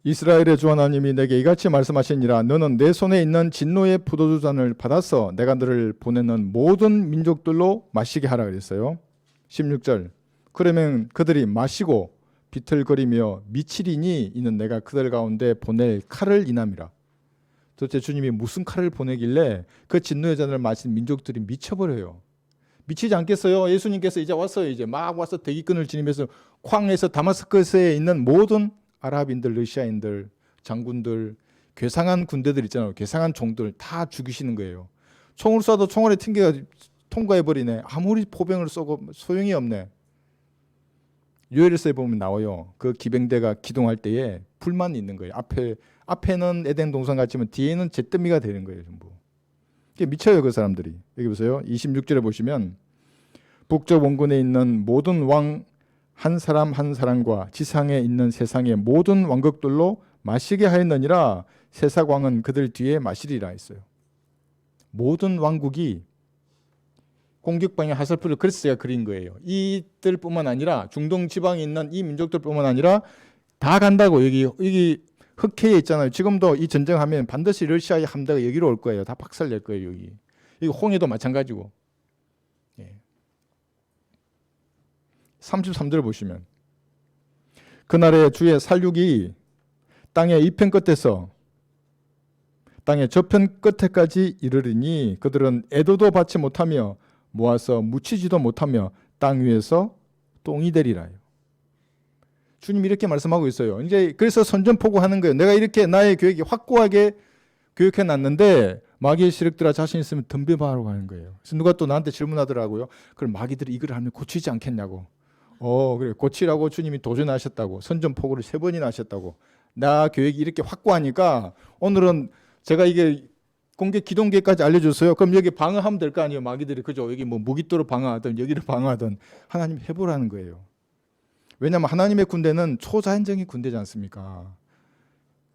A: 이스라엘의 주 하나님이 내게 이같이 말씀하시니라. 너는 내 손에 있는 진노의 포도주잔을 받아서 내가 너를 보내는 모든 민족들로 마시게 하라 그랬어요. 16절. 그러면 그들이 마시고 비틀거리며 미치리니 이는 내가 그들 가운데 보낼 칼을 인함이라. 도대체 주님이 무슨 칼을 보내길래 그 진노의 잔을 마신 민족들이 미쳐버려요. 미치지 않겠어요? 예수님께서 이제 왔어요. 이제 막 와서 대기근을 지니면서 광에서 다마스커스에 있는 모든 아랍인들, 러시아인들, 장군들, 괴상한 군대들 있잖아요. 괴상한 종들 다 죽이시는 거예요. 총을 쏴도 총알에 튕겨 통과해버리네. 아무리 포병을 쏘고 소용이 없네. 요엘서에 보면 나와요. 그 기병대가 기동할 때에 불만이 있는 거예요. 앞에는 에덴 동산 같지만 뒤에는 잿더미가 되는 거예요. 전부. 미쳐요. 그 사람들이. 여기 보세요. 26절에 보시면 북쪽 원군에 있는 모든 왕 한 사람 한 사람과 지상에 있는 세상의 모든 왕국들로 마시게 하였느니라. 세삭왕은 그들 뒤에 마시리라 했어요. 모든 왕국이 공격 방향 화살표를 그래서 제가 그린 거예요. 이들뿐만 아니라 중동 지방에 있는 이 민족들뿐만 아니라 다 간다고. 여기 흑해에 있잖아요. 지금도 이 전쟁하면 반드시 러시아의 함대가 여기로 올 거예요. 다 박살낼 거예요. 여기 홍해도 마찬가지고. 33절 보시면 그날에 주의 살육이 땅의 이편 끝에서 땅의 저편 끝에까지 이르리니 그들은 애도도 받지 못하며 모아서 묻히지도 못하며 땅 위에서 똥이 되리라요. 주님이 이렇게 말씀하고 있어요. 이제 그래서 선전포고하는 거예요. 내가 이렇게 나의 교육이 확고하게 교육해 놨는데 마귀의 세력들아 자신 있으면 덤벼봐라고 하는 거예요. 그래서 누가 또 나한테 질문하더라고요. 그럼 마귀들이 이걸 하면 고치지 않겠냐고. 그래 고치라고 주님이 도전하셨다고. 선전포고를 3번이나 하셨다고. 나 교육이 이렇게 확고하니까 오늘은 제가 이게 공격 기동계까지 알려줬어요. 그럼 여기 방어하면 될 거 아니에요. 마귀들이. 그죠? 여기 뭐 무기토로 방어하든 여기를 방어하든 하나님 해보라는 거예요. 왜냐하면 하나님의 군대는 초자연적인 군대지 않습니까?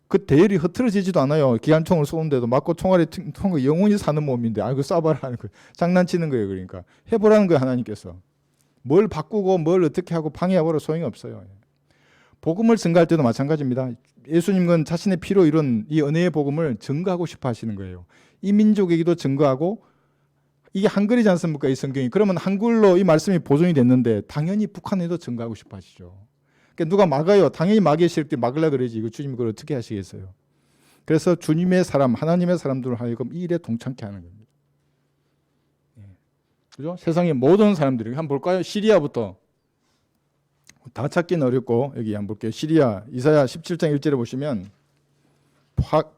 A: 그 대열이 흐트러지지도 않아요. 기관총을 쏘는데도 맞고 총알이 통과 영원히 사는 몸인데 아이고 쏴봐라 하는 거예요. 장난치는 거예요. 그러니까 해보라는 거예요. 하나님께서. 뭘 바꾸고 뭘 어떻게 하고 방해해보라 소용이 없어요. 복음을 증거할 때도 마찬가지입니다. 예수님은 자신의 피로 이룬 이 은혜의 복음을 증거하고 싶어 하시는 거예요. 이 민족에게도 증거하고 이게 한글이지 않습니까? 이 성경이. 그러면 한글로 이 말씀이 보존이 됐는데 당연히 북한에도 증거하고 싶어 하시죠. 그러니까 누가 막아요. 당연히 마귀의 세력들이 막으려고 그러지. 이거 주님이 그걸 어떻게 하시겠어요? 그래서 주님의 사람, 하나님의 사람들을 하여금 이 일에 동참케 하는 겁니다. 그죠? 세상의 모든 사람들이 한번 볼까요? 시리아부터. 다 찾기는 어렵고 여기 한번 볼게요. 시리아 이사야 17장 1절에 보시면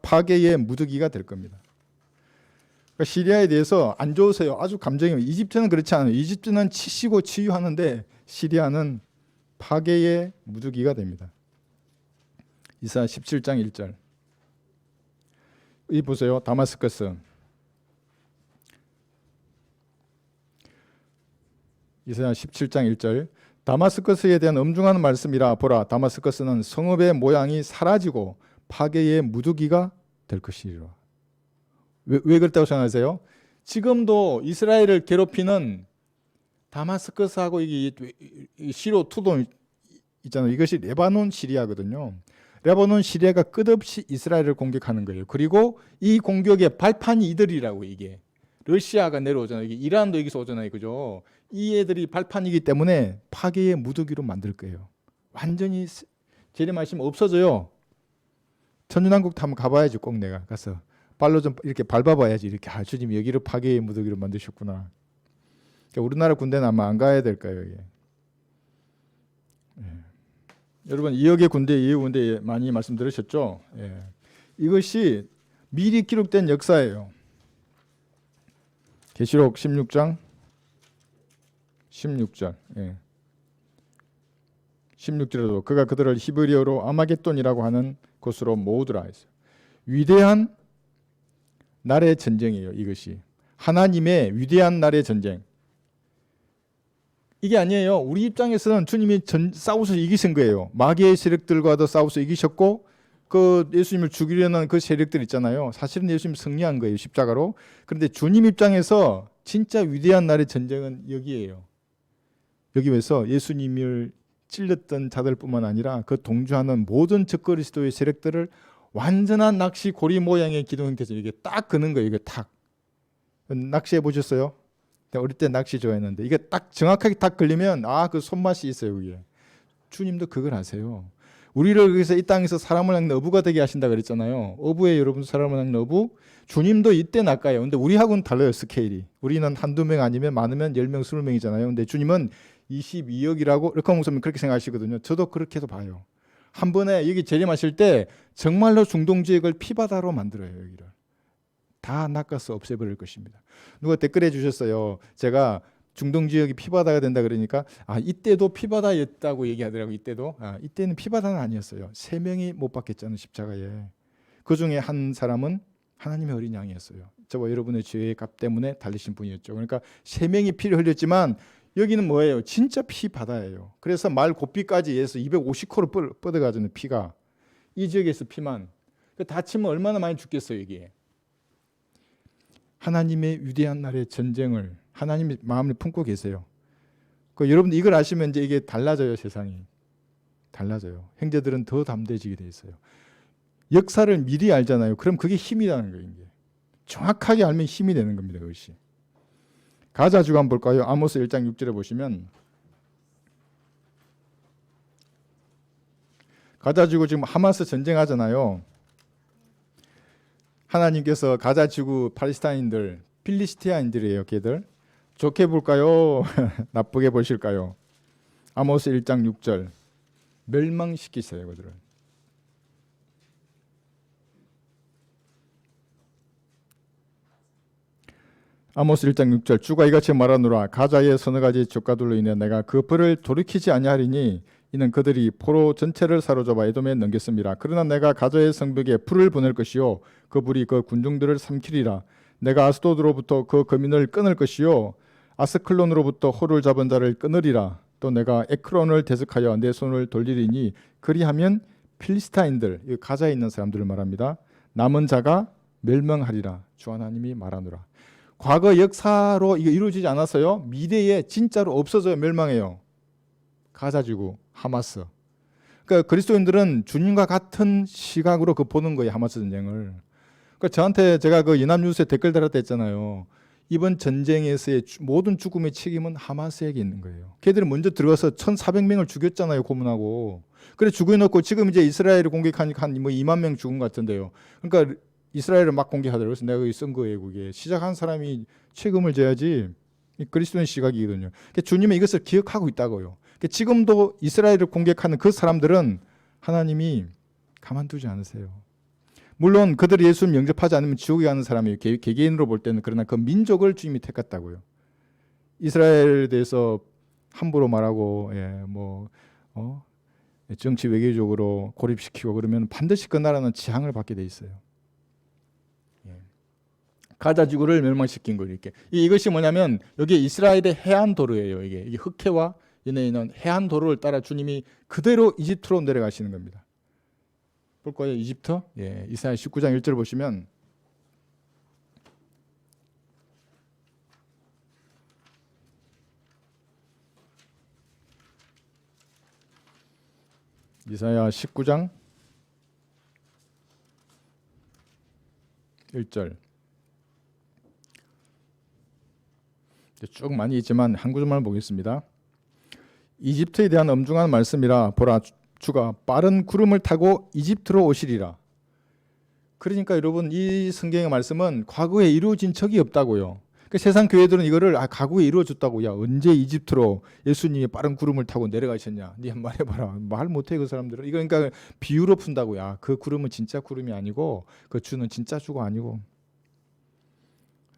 A: 파괴의 무더기가 될 겁니다. 그러니까 시리아에 대해서 안 좋으세요. 아주 감정이. 이집트는 그렇지 않아요. 이집트는 치시고 치유하는데 시리아는 파괴의 무더기가 됩니다. 이사야 17장 1절. 이 보세요. 다마스커스. 이사야 17장 1절. 다마스커스에 대한 엄중한 말씀이라. 보라, 다마스커스는 성읍의 모양이 사라지고 파괴의 무더기가 될 것이리라. 왜 그렇다고 생각하세요? 지금도 이스라엘을 괴롭히는 다마스커스하고 이게 시로 투도 있잖아요. 이것이 레바논 시리아거든요. 레바논 시리아가 끝없이 이스라엘을 공격하는 거예요. 그리고 이 공격의 발판이 이들이라고. 이게 러시아가 내려오잖아요. 이게 이란도 여기서 오잖아요. 그죠? 이 애들이 발판이기 때문에 파괴의 무더기로 만들 거예요. 완전히 재림하시면 없어져요. 천년왕국 한번 가봐야지. 꼭 내가 가서 발로 좀 이렇게 밟아봐야지. 이렇게 주님 여기를 파괴의 무더기로 만드셨구나. 그러니까 우리나라 군대는 아마 안 가야 될 거예요. 이게. 여러분 2억의 군대, 2억 군대 많이 말씀 들으셨죠? 이것이 미리 기록된 역사예요. 계시록 16장 16절. 16절에도 그가 그들을 히브리어로 아마겟돈이라고 하는 곳으로 모으더라 했어요. 위대한 날의 전쟁이에요. 이것이 하나님의 위대한 날의 전쟁. 이게 아니에요. 우리 입장에서는 주님이 싸워서 이기신 거예요. 마귀의 세력들과도 싸워서 이기셨고 그 예수님을 죽이려는 그 세력들 있잖아요. 사실은 예수님 승리한 거예요. 십자가로. 그런데 주님 입장에서 진짜 위대한 날의 전쟁은 여기에요. 여기에서 예수님을 찔렸던 자들뿐만 아니라 그 동조하는 모든 적그리스도의 세력들을 완전한 낚시 고리 모양의 기둥 형태에서 이게 딱 그는 거예요. 이게 탁. 낚시해 보셨어요? 어릴 때 낚시 좋아했는데 이게 딱 정확하게 딱 걸리면 그 손맛이 있어요. 그게. 주님도 그걸 아세요. 우리를 위해서 이 땅에서 사람을 낚는 어부가 되게 하신다 그랬잖아요. 어부에 여러분 사람을 낚는 어부. 주님도 이때 낚아요. 근데 우리하고는 달라요. 스케일이. 우리는 한두 명 아니면 많으면 10명, 20명이잖아요. 근데 주님은 22억이라고 이렇게 목사님 그렇게 생각하시거든요. 저도 그렇게 해서 봐요. 한 번에 여기 재림하실 때 정말로 중동 지역을 피바다로 만들어요. 여기를. 다 낚아서 없애버릴 것입니다. 누가 댓글해 주셨어요. 제가 중동 지역이 피바다가 된다 그러니까 이때도 피바다였다고 얘기하더라고요. 이때는 피바다는 아니었어요. 3명이 못 박혔잖아요. 십자가에. 그중에 한 사람은 하나님의 어린 양이었어요. 저와 여러분의 죄의 값 때문에 달리신 분이었죠. 그러니까 3명이 피를 흘렸지만 여기는 뭐예요? 진짜 피바다예요. 그래서 말 고삐까지 해서 250코를 뻗어가지고 피가 이 지역에서 피만 다치면 얼마나 많이 죽겠어요. 이게. 하나님의 위대한 날의 전쟁을 하나님이 마음을 품고 계세요. 여러분들 이걸 아시면 이제 이게 달라져요. 세상이 달라져요. 형제들은 더 담대해지게 돼 있어요. 역사를 미리 알잖아요. 그럼 그게 힘이라는 거예요. 이게. 정확하게 알면 힘이 되는 겁니다. 그것이. 가자지구 한번 볼까요? 아모스 1장 6절에 보시면 가자지구 지금 하마스 전쟁하잖아요. 하나님께서 가자지구 팔레스타인들 필리스티아인들이에요. 걔들 좋게 볼까요? 나쁘게 보실까요? 아모스 1장 6절 멸망시키세요. 그들을. 아모스 1장 6절 주가 이같이 말하노라 가자의 서너 가지 족가들로 인해 내가 그 벌을 돌이키지 아니하리니 이는 그들이 포로 전체를 사로잡아 에돔에 넘겼습니다. 그러나 내가 가자의 성벽에 불을 보낼 것이요 그 불이 그 군중들을 삼키리라. 내가 아스도드로부터 그 거민을 끊을 것이요 아스클론으로부터 호를 잡은 자를 끊으리라. 또 내가 에크론을 대적하여 내 손을 돌리리니 그리하면 필리스타인들, 이 가자에 있는 사람들을 말합니다. 남은 자가 멸망하리라 주 하나님이 말하노라. 과거 역사로 이거 이루어지지 않았어요. 미래에 진짜로 없어져요. 멸망해요. 가자 지구 하마스. 그러니까 그리스도인들은 주님과 같은 시각으로 그 보는 거예요. 하마스 전쟁을. 그러니까 저한테 제가 그 연합뉴스에 댓글 달았다 했잖아요. 이번 전쟁에서의 모든 죽음의 책임은 하마스에게 있는 거예요. 걔들은 먼저 들어가서 1,400명을 죽였잖아요. 고문하고. 그래 죽여놓고 지금 이제 이스라엘을 공격하니까 한 뭐 2만 명 죽은 것 같은데요. 그러니까 이스라엘을 막 공격하더라고요. 그래서 내가 여기 쓴 거예요. 그게 시작한 사람이 책임을 져야지. 그리스도인 시각이거든요. 그러니까 주님은 이것을 기억하고 있다고요. 그러니까 지금도 이스라엘을 공격하는 그 사람들은 하나님이 가만두지 않으세요. 물론 그들이 예수를 영접하지 않으면 지옥에 가는 사람이에요. 개개인으로 볼 때는. 그러나 그 민족을 주님이 택했다고요. 이스라엘에 대해서 함부로 말하고 정치 외교적으로 고립시키고 그러면 반드시 그 나라는 재앙을 받게 돼 있어요. 가자 지구를 멸망시킨 거예요. 이렇게. 이것이 뭐냐면 여기 이스라엘의 해안 도로예요. 이게 흑해와 연에 있는 해안 도로를 따라 주님이 그대로 이집트로 내려가시는 겁니다. 볼 거예요. 이집트. 이사야 19장 1절 보시면 이사야 19장 1절. 쭉 많이 있지만 한 구절만 보겠습니다. 이집트에 대한 엄중한 말씀이라 보라 주가 빠른 구름을 타고 이집트로 오시리라. 그러니까 여러분 이 성경의 말씀은 과거에 이루어진 적이 없다고요. 그러니까 세상 교회들은 이거를 과거에 이루어졌다고. 야 언제 이집트로 예수님이 빠른 구름을 타고 내려가셨냐. 네 한번 말해봐라. 말 못해 그 사람들은. 이거 그러니까 비유로 푼다고. 야 그 구름은 진짜 구름이 아니고 그 주는 진짜 주가 아니고.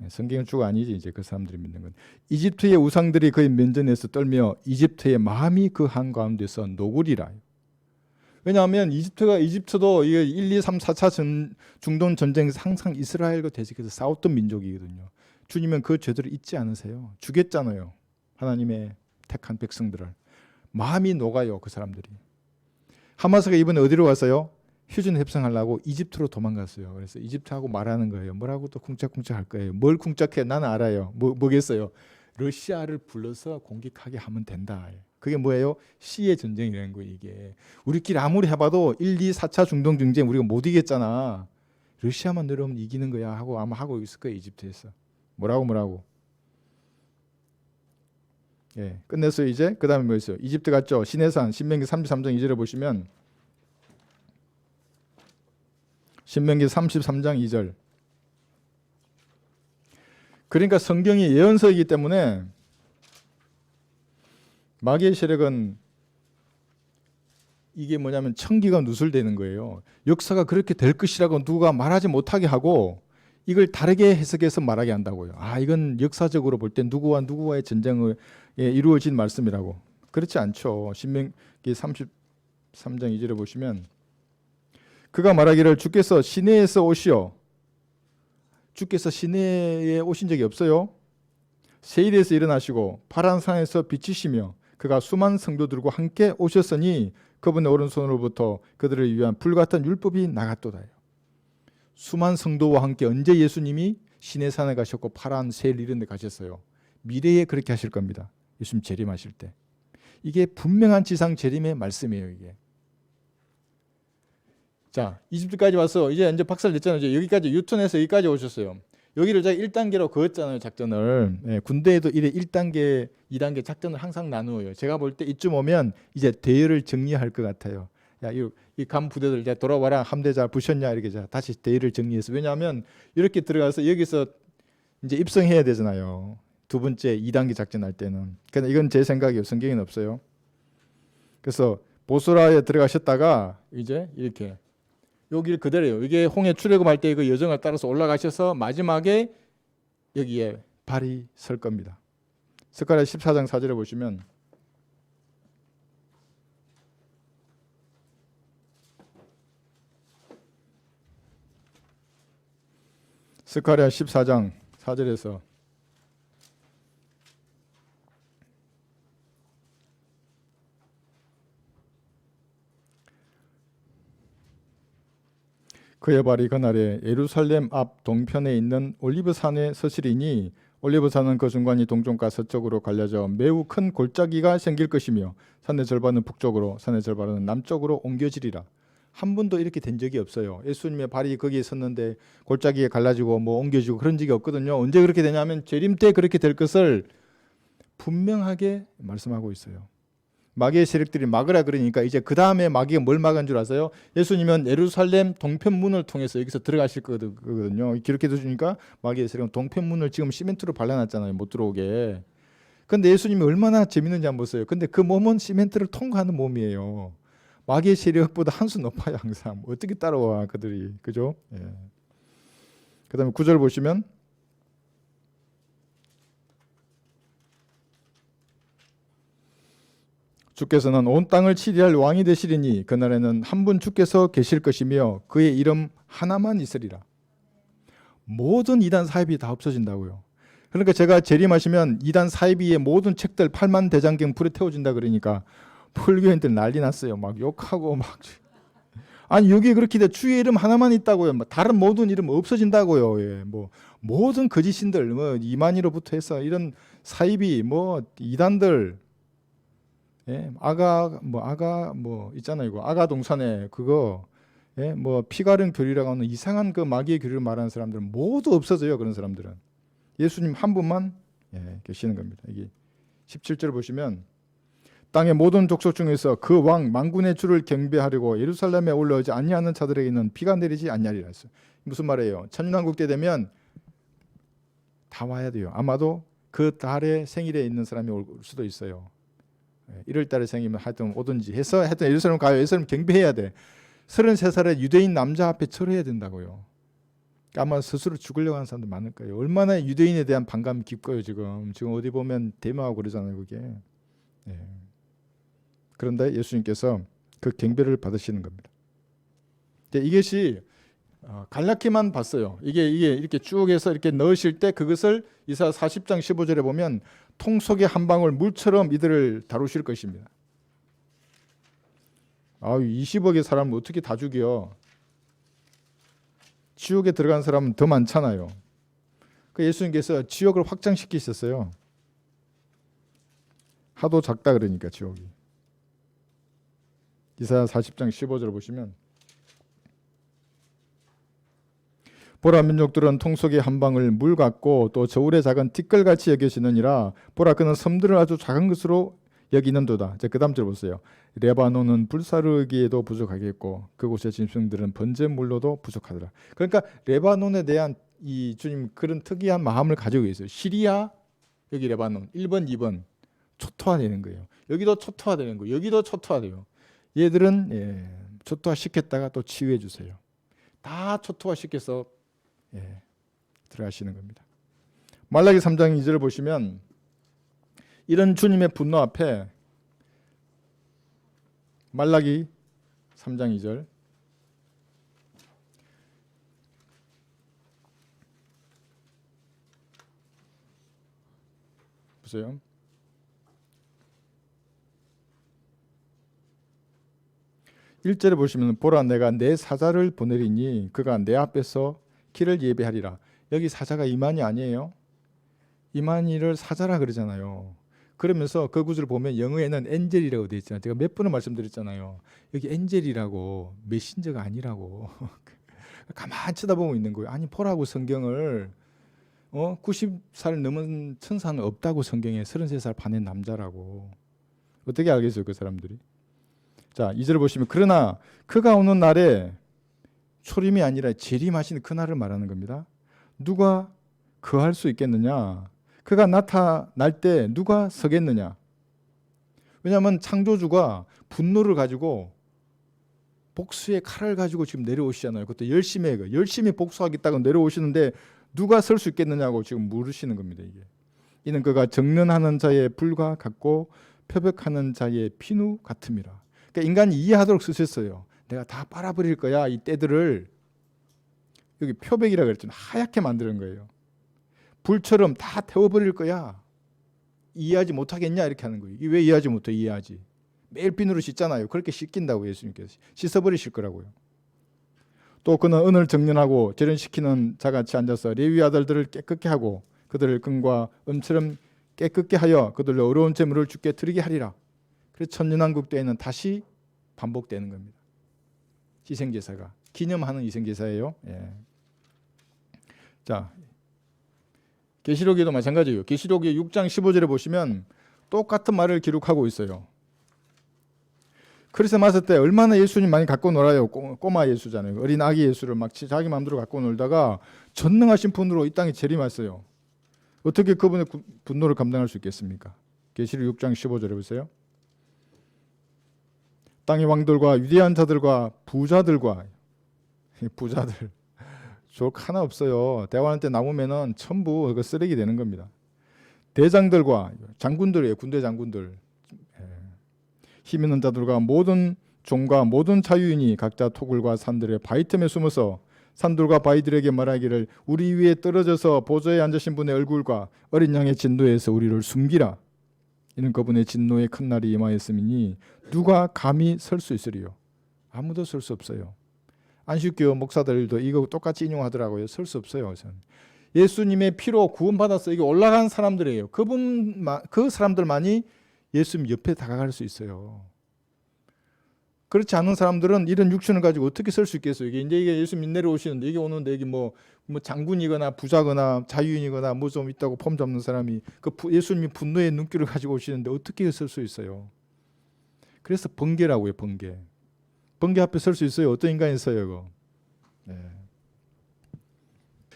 A: 성경은 주가 아니지. 이제 그 사람들이 믿는 건. 이집트의 우상들이 그의 면전에서 떨며 이집트의 마음이 그 한가운데서 노구리라. 왜냐하면 이집트도 1, 2, 3, 4차 중동 전쟁에서 항상 이스라엘과 대적해서 싸웠던 민족이거든요. 주님은 그 죄들을 잊지 않으세요. 죽였잖아요. 하나님의 택한 백성들을. 마음이 녹아요. 그 사람들이. 하마스가 이번에 어디로 갔어요? 휴전 협상하려고 이집트로 도망갔어요. 그래서 이집트하고 말하는 거예요. 뭐라고 또 쿵짝쿵짝 할 거예요. 뭘 쿵짝해? 나는 알아요. 뭐겠어요? 러시아를 불러서 공격하게 하면 된다. 그게 뭐예요? 시의 전쟁이라는 거예요. 이게 우리끼리 아무리 해봐도 1, 2, 4차 중동 전쟁 우리가 못 이겼잖아. 러시아만 내려오면 이기는 거야 하고 아마 하고 있을 거예요. 이집트에서. 뭐라고. 끝냈어요. 이제 그 다음에 뭐 있어요? 이집트 갔죠. 시내산 신명기 33장 2절에 보시면 신명기 33장 2절. 그러니까 성경이 예언서이기 때문에 마귀의 세력은 이게 뭐냐면 청기가 누설되는 거예요. 역사가 그렇게 될 것이라고 누가 말하지 못하게 하고 이걸 다르게 해석해서 말하게 한다고요. 이건 역사적으로 볼 때 누구와 누구와의 전쟁에 이루어진 말씀이라고. 그렇지 않죠. 신명기 33장 2절에 보시면 그가 말하기를 주께서 시내에서 오시어. 주께서 시내에 오신 적이 없어요. 세일에서 일어나시고 파란 산에서 비치시며 그가 수많은 성도들과 함께 오셨으니 그분의 오른손으로부터 그들을 위한 불같은 율법이 나갔도다요. 수많은 성도와 함께 언제 예수님이 시내산에 가셨고 파란 세일 이런 데 가셨어요. 미래에 그렇게 하실 겁니다. 예수님 재림하실 때. 이게 분명한 지상 재림의 말씀이에요. 이게. 자, 이집트까지 와서 이제 박살 냈잖아요. 이제 여기까지 유턴해서 여기까지 오셨어요. 여기를 제가 1단계로 그었잖아요. 작전을. 군대에도 이래 1단계, 2단계 작전을 항상 나누어요. 제가 볼 때 이쯤 오면 이제 대열을 정리할 것 같아요. 야, 이 간 부대들 이제 돌아와라. 함대 잘 부셨냐 이렇게 다시 대열을 정리해서. 왜냐하면 이렇게 들어가서 여기서 이제 입성해야 되잖아요. 두 번째 2단계 작전할 때는. 그러니까 이건 제 생각이에요. 성경에는 없어요. 그래서 보스라에 들어가셨다가 이제 이렇게 여기를 그대로요. 이게 홍해 출애굽할 때 그 여정을 따라서 올라가셔서 마지막에 여기에 발이 설 겁니다. 스가랴 14장 4절에 보시면 스가랴 14장 4절에서 그의 발이 그날에 예루살렘 앞 동편에 있는 올리브산에 서시리니 올리브산은 그 중간이 동쪽과 서쪽으로 갈려져 매우 큰 골짜기가 생길 것이며 산의 절반은 북쪽으로 산의 절반은 남쪽으로 옮겨지리라. 한 번도 이렇게 된 적이 없어요. 예수님의 발이 거기에 섰는데 골짜기에 갈라지고 뭐 옮겨지고 그런 적이 없거든요. 언제 그렇게 되냐면 재림 때 그렇게 될 것을 분명하게 말씀하고 있어요. 마귀의 세력들이 막으라 그러니까 이제 그 다음에 마귀가 뭘 막은 줄 아세요? 예수님은 예루살렘 동편문을 통해서 여기서 들어가실 거거든요. 기록해 주시니까 마귀의 세력은 동편문을 지금 시멘트로 발라놨잖아요. 못 들어오게. 근데 예수님이 얼마나 재밌는지 한번 보세요. 근데 그 몸은 시멘트를 통과하는 몸이에요. 마귀의 세력보다 한 수 높아요. 항상. 어떻게 따라와 그들이. 그죠? 예. 그 다음에 9절 보시면 주께서는 온 땅을 치리할 왕이 되시리니 그날에는 한 분 주께서 계실 것이며 그의 이름 하나만 있으리라. 모든 이단 사입이 다 없어진다고요. 그러니까 제가 재림하시면 이단 사입의 모든 책들 8만 대장경 불에 태워진다 그러니까 불교인들 난리 났어요. 막 욕하고 막 아니 여기 그렇게 돼 주의 이름 하나만 있다고요. 다른 모든 이름 없어진다고요. 예, 뭐 모든 거짓신들 뭐 이만희로부터 해서 이런 사입이 뭐 이단들 예, 아가 뭐 있잖아요. 이거 아가 동산에 그거 예, 뭐 피가른 교리라고 하는 이상한 그 마귀의 교리를 말하는 사람들은 모두 없어져요. 그런 사람들은 예수님 한 분만 예, 계시는 겁니다. 이게 17절 보시면 땅의 모든 족속 중에서 그 왕 만군의 주를 경배하려고 예루살렘에 올라오지 아니하는 자들에게는 비가 내리지 아니하리라 했어요. 무슨 말이에요? 천년왕국 때 되면 다 와야 돼요. 아마도 그 달에 생일에 있는 사람이 올 수도 있어요. 1월 달에 생기면 하여튼 오든지 해서 하여튼 예루살렘 가요. 예루살렘 경배해야 돼. 33살의 유대인 남자 앞에 절해야 된다고요. 아마 스스로 죽으려고 하는 사람들 많을 거예요. 얼마나 유대인에 대한 반감이 깊고요. 지금 어디 보면 데모하고 그러잖아요. 그게. 예. 그런데 예수님께서 그 경배를 받으시는 겁니다. 이것이 간략히만 봤어요. 이게 이렇게 쭉 해서 이렇게 넣으실 때 그것을 이사야 40장 15절에 보면 통 속의 한 방울 물처럼 이들을 다루실 것입니다. 20억의 사람을 어떻게 다 죽여? 지옥에 들어간 사람은 더 많잖아요. 그 예수님께서 지옥을 확장시키셨어요. 하도 작다 그러니까 지옥이. 이사야 40장 15절 보시면 보라 민족들은 통 속의 한 방울 물 같고 또 저울의 작은 티끌같이 여기시느니라. 보라 그는 섬들을 아주 작은 것으로 여기는도다. 그 다음 절 보세요. 레바논은 불사르기에도 부족하겠고 그곳의 짐승들은 번제물로도 부족하더라. 그러니까 레바논에 대한 이 주님 그런 특이한 마음을 가지고 있어요. 시리아 여기 레바논 1번 2번 초토화되는 거예요. 여기도 초토화되는 거예요. 여기도 초토화돼요. 얘들은 초토화 시켰다가 또 치유해 주세요. 다 초토화 시켜서 들어가시는 겁니다. 말라기 3장 2절을 보시면 이런 주님의 분노 앞에 말라기 3장 2절 보세요. 일절에 보시면 보라 내가 내 사자를 보내리니 그가 내 앞에서 길을 예비하리라. 여기 사자가 이만희 아니에요? 이만희를 사자라 그러잖아요. 그러면서 그 구절을 보면 영어에는 엔젤이라고 되어 있잖아요. 제가 몇 번을 말씀드렸잖아요. 여기 엔젤이라고 메신저가 아니라고. 가만히 쳐다보고 있는 거예요. 아니 보라고 성경을 90살 넘은 천사는 없다고 성경에 33살 반의 남자라고. 어떻게 알겠어요 그 사람들이. 자 2절을 보시면 그러나 그가 오는 날에 초림이 아니라 재림하시는 그날을 말하는 겁니다. 누가 거할 수 있겠느냐? 그가 나타날 때 누가 서겠느냐? 왜냐하면 창조주가 분노를 가지고 복수의 칼을 가지고 지금 내려오시잖아요. 그것도 열심히 복수하겠다고 내려오시는데 누가 설 수 있겠느냐고 지금 물으시는 겁니다. 이는 그가 정련하는 자의 불과 같고 표백하는 자의 피누 같음이라. 그러니까 인간이 이해하도록 쓰셨어요. 내가 다 빨아버릴 거야. 이 때들을 여기 표백이라고 그랬잖아요. 하얗게 만드는 거예요. 불처럼 다 태워버릴 거야. 이해하지 못하겠냐 이렇게 하는 거예요. 왜 이해하지 못해? 이해하지. 매일 비누로 씻잖아요. 그렇게 씻긴다고 예수님께서 씻어버리실 거라고요. 또 그는 은을 정련하고 재련시키는 자같이 앉아서 레위 아들들을 깨끗게 하고 그들을 금과 은처럼 깨끗게 하여 그들로 어려운 재물을 주께 드리게 하리라. 그래서 천년왕국 때에는 다시 반복되는 겁니다. 희생제사가 기념하는 희생제사예요. 예. 자, 계시록에도 마찬가지예요. 계시록의 6장 15절에 보시면 똑같은 말을 기록하고 있어요. 크리스마스 때 얼마나 예수님 많이 갖고 놀아요. 꼬마 예수잖아요. 어린 아기 예수를 막 자기 마음대로 갖고 놀다가 전능하신 분으로 이 땅에 재림했어요. 어떻게 그분의 분노를 감당할 수 있겠습니까? 계시록 6장 15절에 보세요. 땅의 왕들과 위대한 자들과 부자들과 부자들 좋을 거 하나 없어요. 대환란 때 남으면은 전부 그거 쓰레기 되는 겁니다. 대장들과 장군들이에요. 군대 장군들. 힘 있는 자들과 모든 종과 모든 자유인이 각자 토굴과 산들의 바위 틈에 숨어서 산들과 바위들에게 말하기를 우리 위에 떨어져서 보좌에 앉으신 분의 얼굴과 어린 양의 진노에서 우리를 숨기라. 이는 그분의 진노의 큰 날이 임하였음이니 누가 감히 설 수 있으리요. 아무도 설 수 없어요. 안식교 목사들도 이거 똑같이 인용하더라고요. 설 수 없어요. 예수님의 피로 구원받아서 이게 올라간 사람들이에요. 그 사람들만이 예수님 옆에 다가갈 수 있어요. 그렇지 않은 사람들은 이런 육신을 가지고 어떻게 설 수 있겠어요? 이게 예수님 내려오시는데 이게 오는데 이게 뭐 장군이거나 부자거나 자유인이거나 뭐 좀 있다고 폼 잡는 사람이 예수님이 분노의 눈길을 가지고 오시는데 어떻게 설 수 있어요? 그래서 번개라고요, 번개. 번개 앞에 설 수 있어요? 어떤 인간이 있어요, 이거? 네.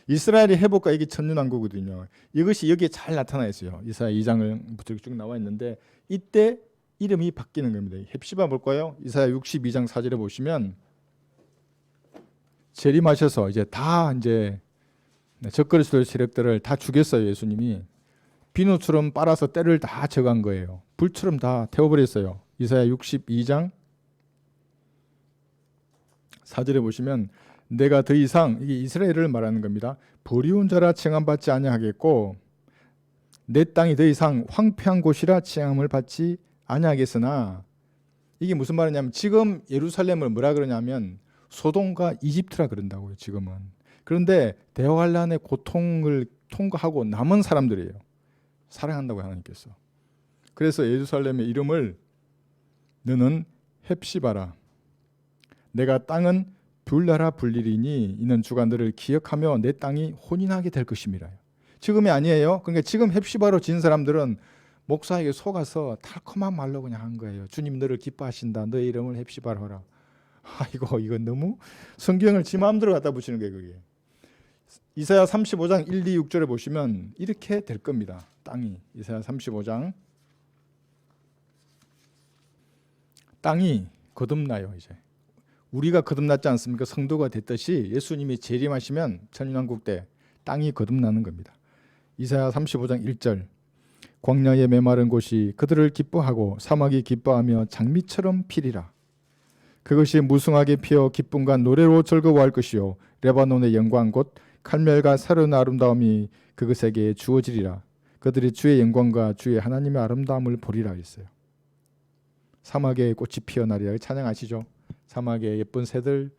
A: 이스라엘의 회복과 이게 천년왕국이거든요. 이것이 여기에 잘 나타나 있어요. 이사야 2장을 쭉 나와 있는데 이때 이름이 바뀌는 겁니다. 헵시바 볼까요? 이사야 62장 4절에 보시면 재림하셔서 이제 다 이제 적그리스도의 세력들을 다 죽였어요. 예수님이 비누처럼 빨아서 때를 다 적은 거예요. 불처럼 다 태워버렸어요. 이사야 62장 4절에 보시면 내가 더 이상 이게 이스라엘을 말하는 겁니다. 버리운 자라 칭함받지 아니하겠고 내 땅이 더 이상 황폐한 곳이라 칭함을 받지 아니하겠으나 이게 무슨 말이냐면 지금 예루살렘을 뭐라 그러냐면 소돔과 이집트라 그런다고요. 지금은. 그런데 대환란의 고통을 통과하고 남은 사람들이에요. 사랑한다고 하나님께서. 그래서 예루살렘의 이름을 너는 헵시바라. 내가 땅은 불나라 불리리니 이는 주가 너를 기억하며 내 땅이 혼인하게 될 것임이라. 지금이 아니에요. 그러니까 지금 헵시바로 진 사람들은 목사에게 속아서 달콤한 말로 그냥 한 거예요. 주님 너를 기뻐하신다. 너의 이름을 헵시바로 하라. 아이고 이건 너무 성경을 지 마음대로 갖다 붙이는 거예요. 그게. 이사야 35장 1, 2, 6절에 보시면 이렇게 될 겁니다. 땅이 이사야 35장 땅이 거듭나요. 이제 우리가 거듭났지 않습니까? 성도가 됐듯이 예수님이 재림하시면 천년왕국 때 땅이 거듭나는 겁니다. 이사야 35장 1절 광야의 메마른 곳이 그들을 기뻐하고 사막이 기뻐하며 장미처럼 피리라. 그것이 무성하게 피어 기쁨과 노래로 즐거워할 것이요 레바논의 영광 곧 칼멜과 사르는 아름다움이 그것에게 주어지리라. 그들이 주의 영광과 주의 하나님의 아름다움을 보리라 했어요. 사막에 꽃이 피어나리라. 찬양하시죠. 사막에 예쁜 새들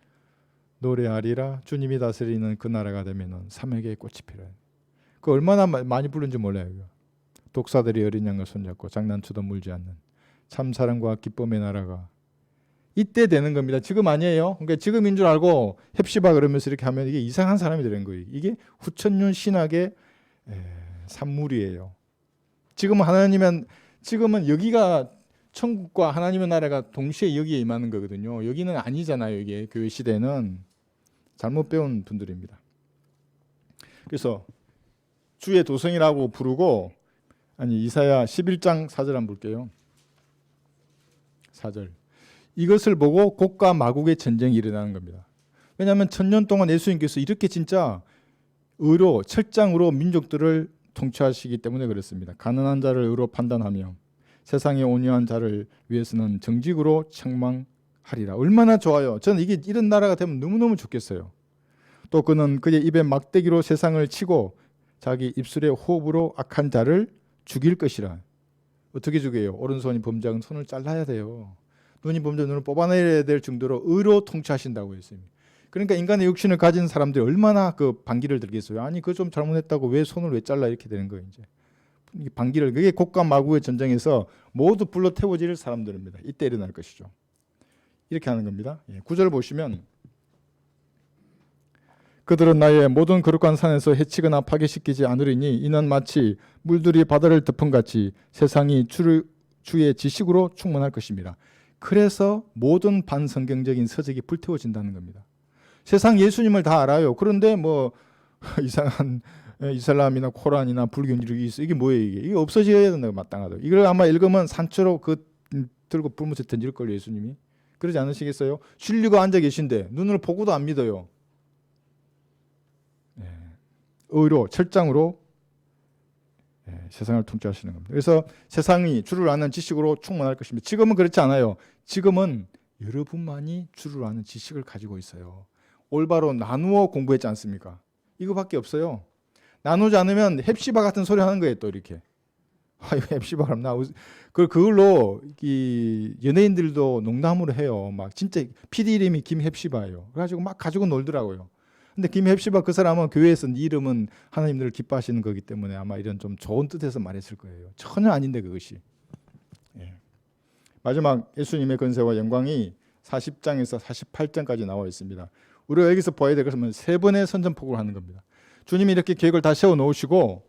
A: 노래하리라. 주님이 다스리는 그 나라가 되면은 사막에 꽃이 피어나. 그 얼마나 많이 부른지 몰라요. 독사들이 어린 양을 손잡고 장난쳐도 물지 않는 참 사랑과 기쁨의 나라가 이때 되는 겁니다. 지금 아니에요. 그러니까 지금인 줄 알고 헵시바 그러면서 이렇게 하면 이게 이상한 사람이 되는 거예요. 이게 후천년 신학의 산물이에요. 지금은 여기가 천국과 하나님의 나라가 동시에 여기에 임하는 거거든요. 여기는 아니잖아요. 이게 교회 시대는 잘못 배운 분들입니다. 그래서 주의 도성이라고 부르고 이사야 11장 4절 한번 볼게요. 4절 이것을 보고 곡과 마곡의 전쟁이 일어나는 겁니다. 왜냐하면 천년 동안 예수님께서 이렇게 진짜 의로 철장으로 민족들을 통치하시기 때문에 그렇습니다. 가난한 자를 의로 판단하며 세상에 온유한 자를 위해서는 정직으로 책망하리라. 얼마나 좋아요. 저는 이런 나라가 되면 너무너무 좋겠어요. 또 그는 그의 입에 막대기로 세상을 치고 자기 입술의 호흡으로 악한 자를 죽일 것이라. 어떻게 죽여요? 오른손이 범죄한 손을 잘라야 돼요. 눈이 범죄한 눈을 뽑아내야 될 정도로 의로 통치하신다고 했습니다. 그러니까 인간의 육신을 가진 사람들이 얼마나 그 반기를 들겠어요. 아니 그거 좀 잘못했다고 왜 손을 왜 잘라 이렇게 되는 거예요. 이제 이 반기를 그게 곡과 마구의 전쟁에서 모두 불러 태워질 사람들입니다. 이때 일어날 것이죠. 이렇게 하는 겁니다. 9절 보시면 그들은 나의 모든 거룩한 산에서 해치거나 파괴시키지 않으리니 이는 마치 물들이 바다를 덮음같이 세상이 주의 지식으로 충만할 것입니다. 그래서 모든 반성경적인 서적이 불태워진다는 겁니다. 세상 예수님을 다 알아요. 그런데 뭐 이상한 이슬람이나 코란이나 불교 이게 뭐예요 이게? 이게 없어져야 된다고 마땅하다. 이걸 아마 읽으면 산초로 들고 불못에 던질 걸 예수님이. 그러지 않으시겠어요? 진리가 앉아 계신데 눈으로 보고도 안 믿어요. 의로 철장으로 세상을 통치하시는 겁니다. 그래서 세상이 주를 아는 지식으로 충만할 것입니다. 지금은 그렇지 않아요. 지금은 여러분만이 주를 아는 지식을 가지고 있어요. 올바로 나누어 공부했지 않습니까? 이거밖에 없어요. 나누지 않으면 헵시바 같은 소리 하는 거예요. 또 이렇게 이거 헵시바 그럼 나 그걸로 이 연예인들도 농담으로 해요. 막 진짜 PD 이름이 김헵시바예요. 그래가지고 막 가지고 놀더라고요. 근데 김헵시바 그 사람은 교회에서 네 이름은 하나님들을 기뻐하시는 거기 때문에 아마 이런 좀 좋은 뜻에서 말했을 거예요. 전혀 아닌데 그것이. 마지막 예수님의 권세와 영광이 40장에서 48장까지 나와 있습니다. 우리가 여기서 봐야 될 것은 세 번의 선전포고를 하는 겁니다. 주님이 이렇게 계획을 다 세워 놓으시고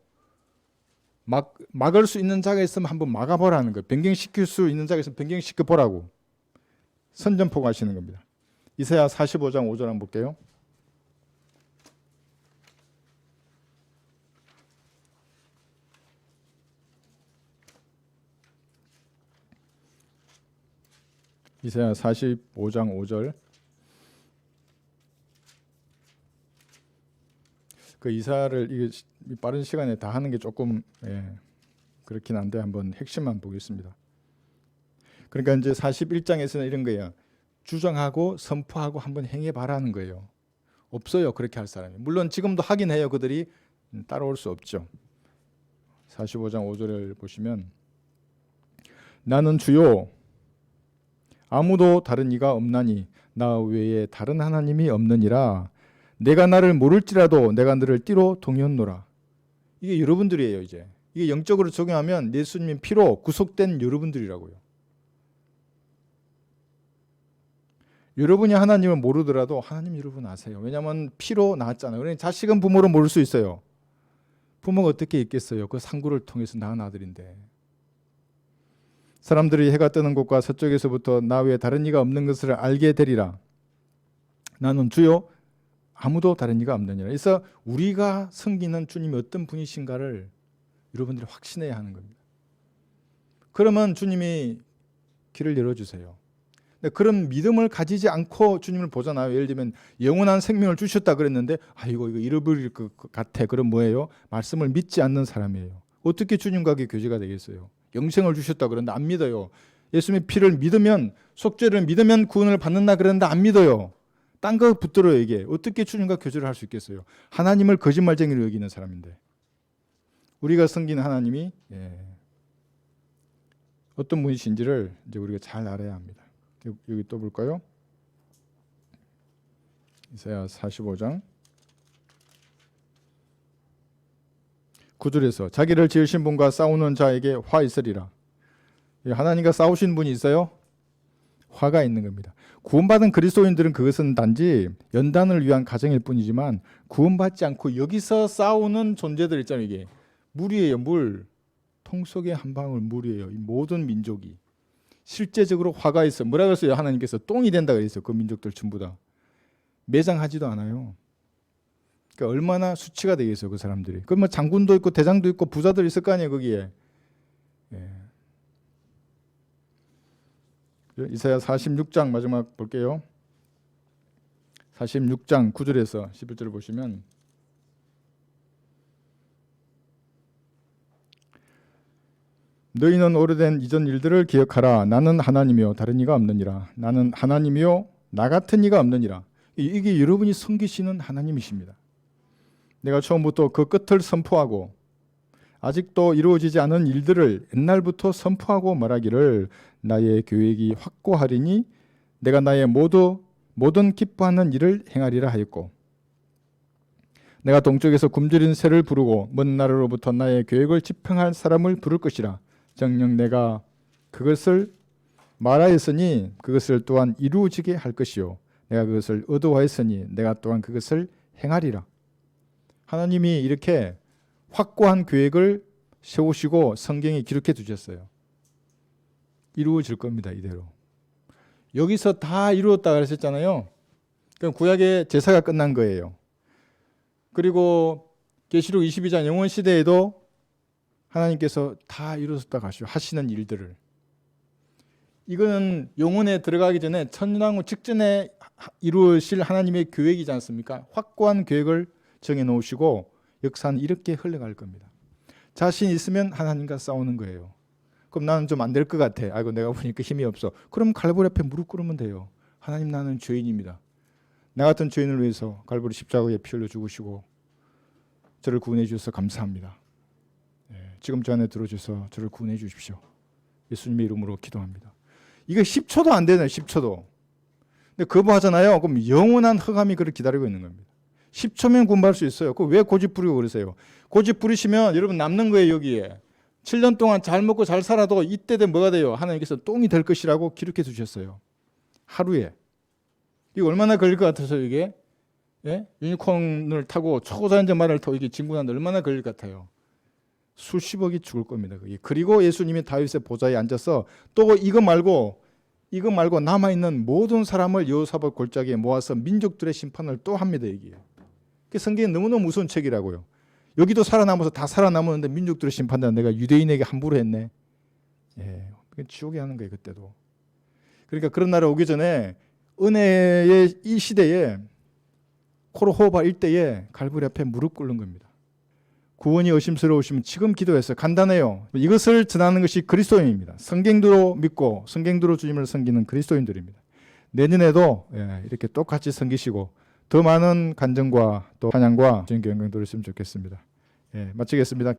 A: 막을 수 있는 자가 있으면 한번 막아보라는 거예요. 변경시킬 수 있는 자가 있으면 변경시켜 보라고 선전포고 하시는 겁니다. 이사야 45장 5절 한번 볼게요. 이사야 45장 5절. 그 이사를 이게 빠른 시간에 다 하는 게 조금 그렇긴 한데 한번 핵심만 보겠습니다. 그러니까 이제 41장에서는 이런 거예요. 주장하고 선포하고 한번 행해봐라는 거예요. 없어요 그렇게 할 사람이. 물론 지금도 하긴 해요. 그들이 따라올 수 없죠. 45장 5절을 보시면 나는 주요 아무도 다른 이가 없나니 나 외에 다른 하나님이 없느니라. 내가 나를 모를지라도 내가 너를 띠로 동였노라. 이게 여러분들이에요. 이제 이게 영적으로 적용하면 예수님의 피로 구속된 여러분들이라고요. 여러분이 하나님을 모르더라도 하나님 여러분 아세요. 왜냐하면 피로 낳았잖아요. 그러니까 자식은 부모를 모를 수 있어요. 부모가 어떻게 있겠어요. 그 상구를 통해서 낳은 아들인데. 사람들이 해가 뜨는 곳과 서쪽에서부터 나 외에 다른 이가 없는 것을 알게 되리라. 나는 주요 아무도 다른 이가 없느니라. 그래서 우리가 섬기는 주님이 어떤 분이신가를 여러분들이 확신해야 하는 겁니다. 그러면 주님이 길을 열어주세요. 그런 믿음을 가지지 않고 주님을 보잖아요. 예를 들면 영원한 생명을 주셨다 그랬는데 이거 잃어버릴 것 같아. 그럼 뭐예요? 말씀을 믿지 않는 사람이에요. 어떻게 주님과 교제가 되겠어요? 영생을 주셨다 그러는데 안 믿어요. 예수님의 피를 믿으면 속죄를 믿으면 구원을 받는다 그러는데 안 믿어요. 딴 거 붙들어요. 이게 어떻게 주님과 교제를 할 수 있겠어요? 하나님을 거짓말쟁이로 여기는 사람인데 우리가 섬기는 하나님이 어떤 분이신지를 이제 우리가 잘 알아야 합니다. 여기 또 볼까요? 이사야 45장 9절에서 자기를 지으신 분과 싸우는 자에게 화 있으리라. 하나님과 싸우신 분이 있어요? 화가 있는 겁니다. 구원받은 그리스도인들은 그것은 단지 연단을 위한 가정일 뿐이지만 구원받지 않고 여기서 싸우는 존재들 있잖아요. 이게 물이에요. 물. 통 속의 한 방울 물이에요. 이 모든 민족이 실제적으로 화가 있어. 뭐라 그랬어요? 하나님께서 똥이 된다 그랬어요. 그 민족들 전부 다. 매장하지도 않아요. 그러니까 얼마나 수치가 되겠어요, 그 사람들이. 그럼 뭐 장군도 있고 대장도 있고 부자들 있을 거 아니에요, 거기에. 이사야 46장 마지막 볼게요. 46장 9절에서 11절을 보시면 너희는 오래된 이전 일들을 기억하라. 나는 하나님이요 다른 이가 없느니라. 나는 하나님이요 나 같은 이가 없느니라. 이게 여러분이 섬기시는 하나님이십니다. 내가 처음부터 그 끝을 선포하고 아직도 이루어지지 않은 일들을 옛날부터 선포하고 말하기를 나의 계획이 확고하리니 내가 나의 모두 모든 기뻐하는 일을 행하리라 하였고 내가 동쪽에서 굶주린 새를 부르고 먼 나라로부터 나의 계획을 집행할 사람을 부를 것이라. 정녕 내가 그것을 말하였으니 그것을 또한 이루어지게 할 것이요 내가 그것을 의도하였으니 내가 또한 그것을 행하리라. 하나님이 이렇게 확고한 계획을 세우시고 성경에 기록해 두셨어요. 이루어질 겁니다. 이대로. 여기서 다 이루었다 그랬었잖아요. 그럼 구약의 제사가 끝난 거예요. 그리고 계시록 22장 영원 시대에도 하나님께서 다 이루었다 하시는 일들을, 이거는 영혼에 들어가기 전에 천년왕국 직전에 이루어질 하나님의 계획이지 않습니까? 확고한 계획을 정해놓으시고 역사는 이렇게 흘러갈 겁니다. 자신 있으면 하나님과 싸우는 거예요. 그럼 나는 좀 안 될 것 같아. 아이고 내가 보니까 힘이 없어. 그럼 갈보리 앞에 무릎 꿇으면 돼요. 하나님 나는 죄인입니다. 나 같은 죄인을 위해서 갈보리 십자가에 피 흘려 죽으시고 저를 구원해 주셔서 감사합니다. 지금 저 안에 들어주셔서 저를 구원해 주십시오. 예수님의 이름으로 기도합니다. 이게 10초도 안 되네요. 10초도. 근데 거부하잖아요. 그럼 영원한 흑암이 그를 기다리고 있는 겁니다. 10초면 구원받을 수 있어요. 그 왜 고집 부리고 그러세요? 고집 부리시면 여러분 남는 거예요. 여기에 7년 동안 잘 먹고 잘 살아도 이때 되면 뭐가 돼요? 하나님께서 똥이 될 것이라고 기록해 두셨어요. 하루에. 이거 얼마나 걸릴 것 같아서 이게? 예? 유니콘을 타고 초고자연적 말을 타고 이게 진군하는데 얼마나 걸릴 것 같아요? 수십억이 죽을 겁니다. 그게. 그리고 예수님이 다윗의 보좌에 앉아서 또 이거 말고 남아있는 모든 사람을 여호사밧 골짜기에 모아서 민족들의 심판을 또 합니다. 이게. 성경이 너무너무 무서운 책이라고요. 여기도 살아남아서 다 살아남았는데 민족들의 심판은 내가 유대인에게 함부로 했네. 예, 지옥에 하는 거예요. 그때도. 그러니까 그런 날이 오기 전에 은혜의 이 시대에 코로 호흡할 때에 갈보리 앞에 무릎 꿇는 겁니다. 구원이 의심스러우시면 지금 기도해서 간단해요. 이것을 전하는 것이 그리스도인입니다. 성경대로 믿고 성경대로 주님을 섬기는 그리스도인들입니다. 내년에도 이렇게 똑같이 섬기시고 더 많은 간증과 또 찬양과 주님께 영광 돌렸으면 좋겠습니다. 마치겠습니다.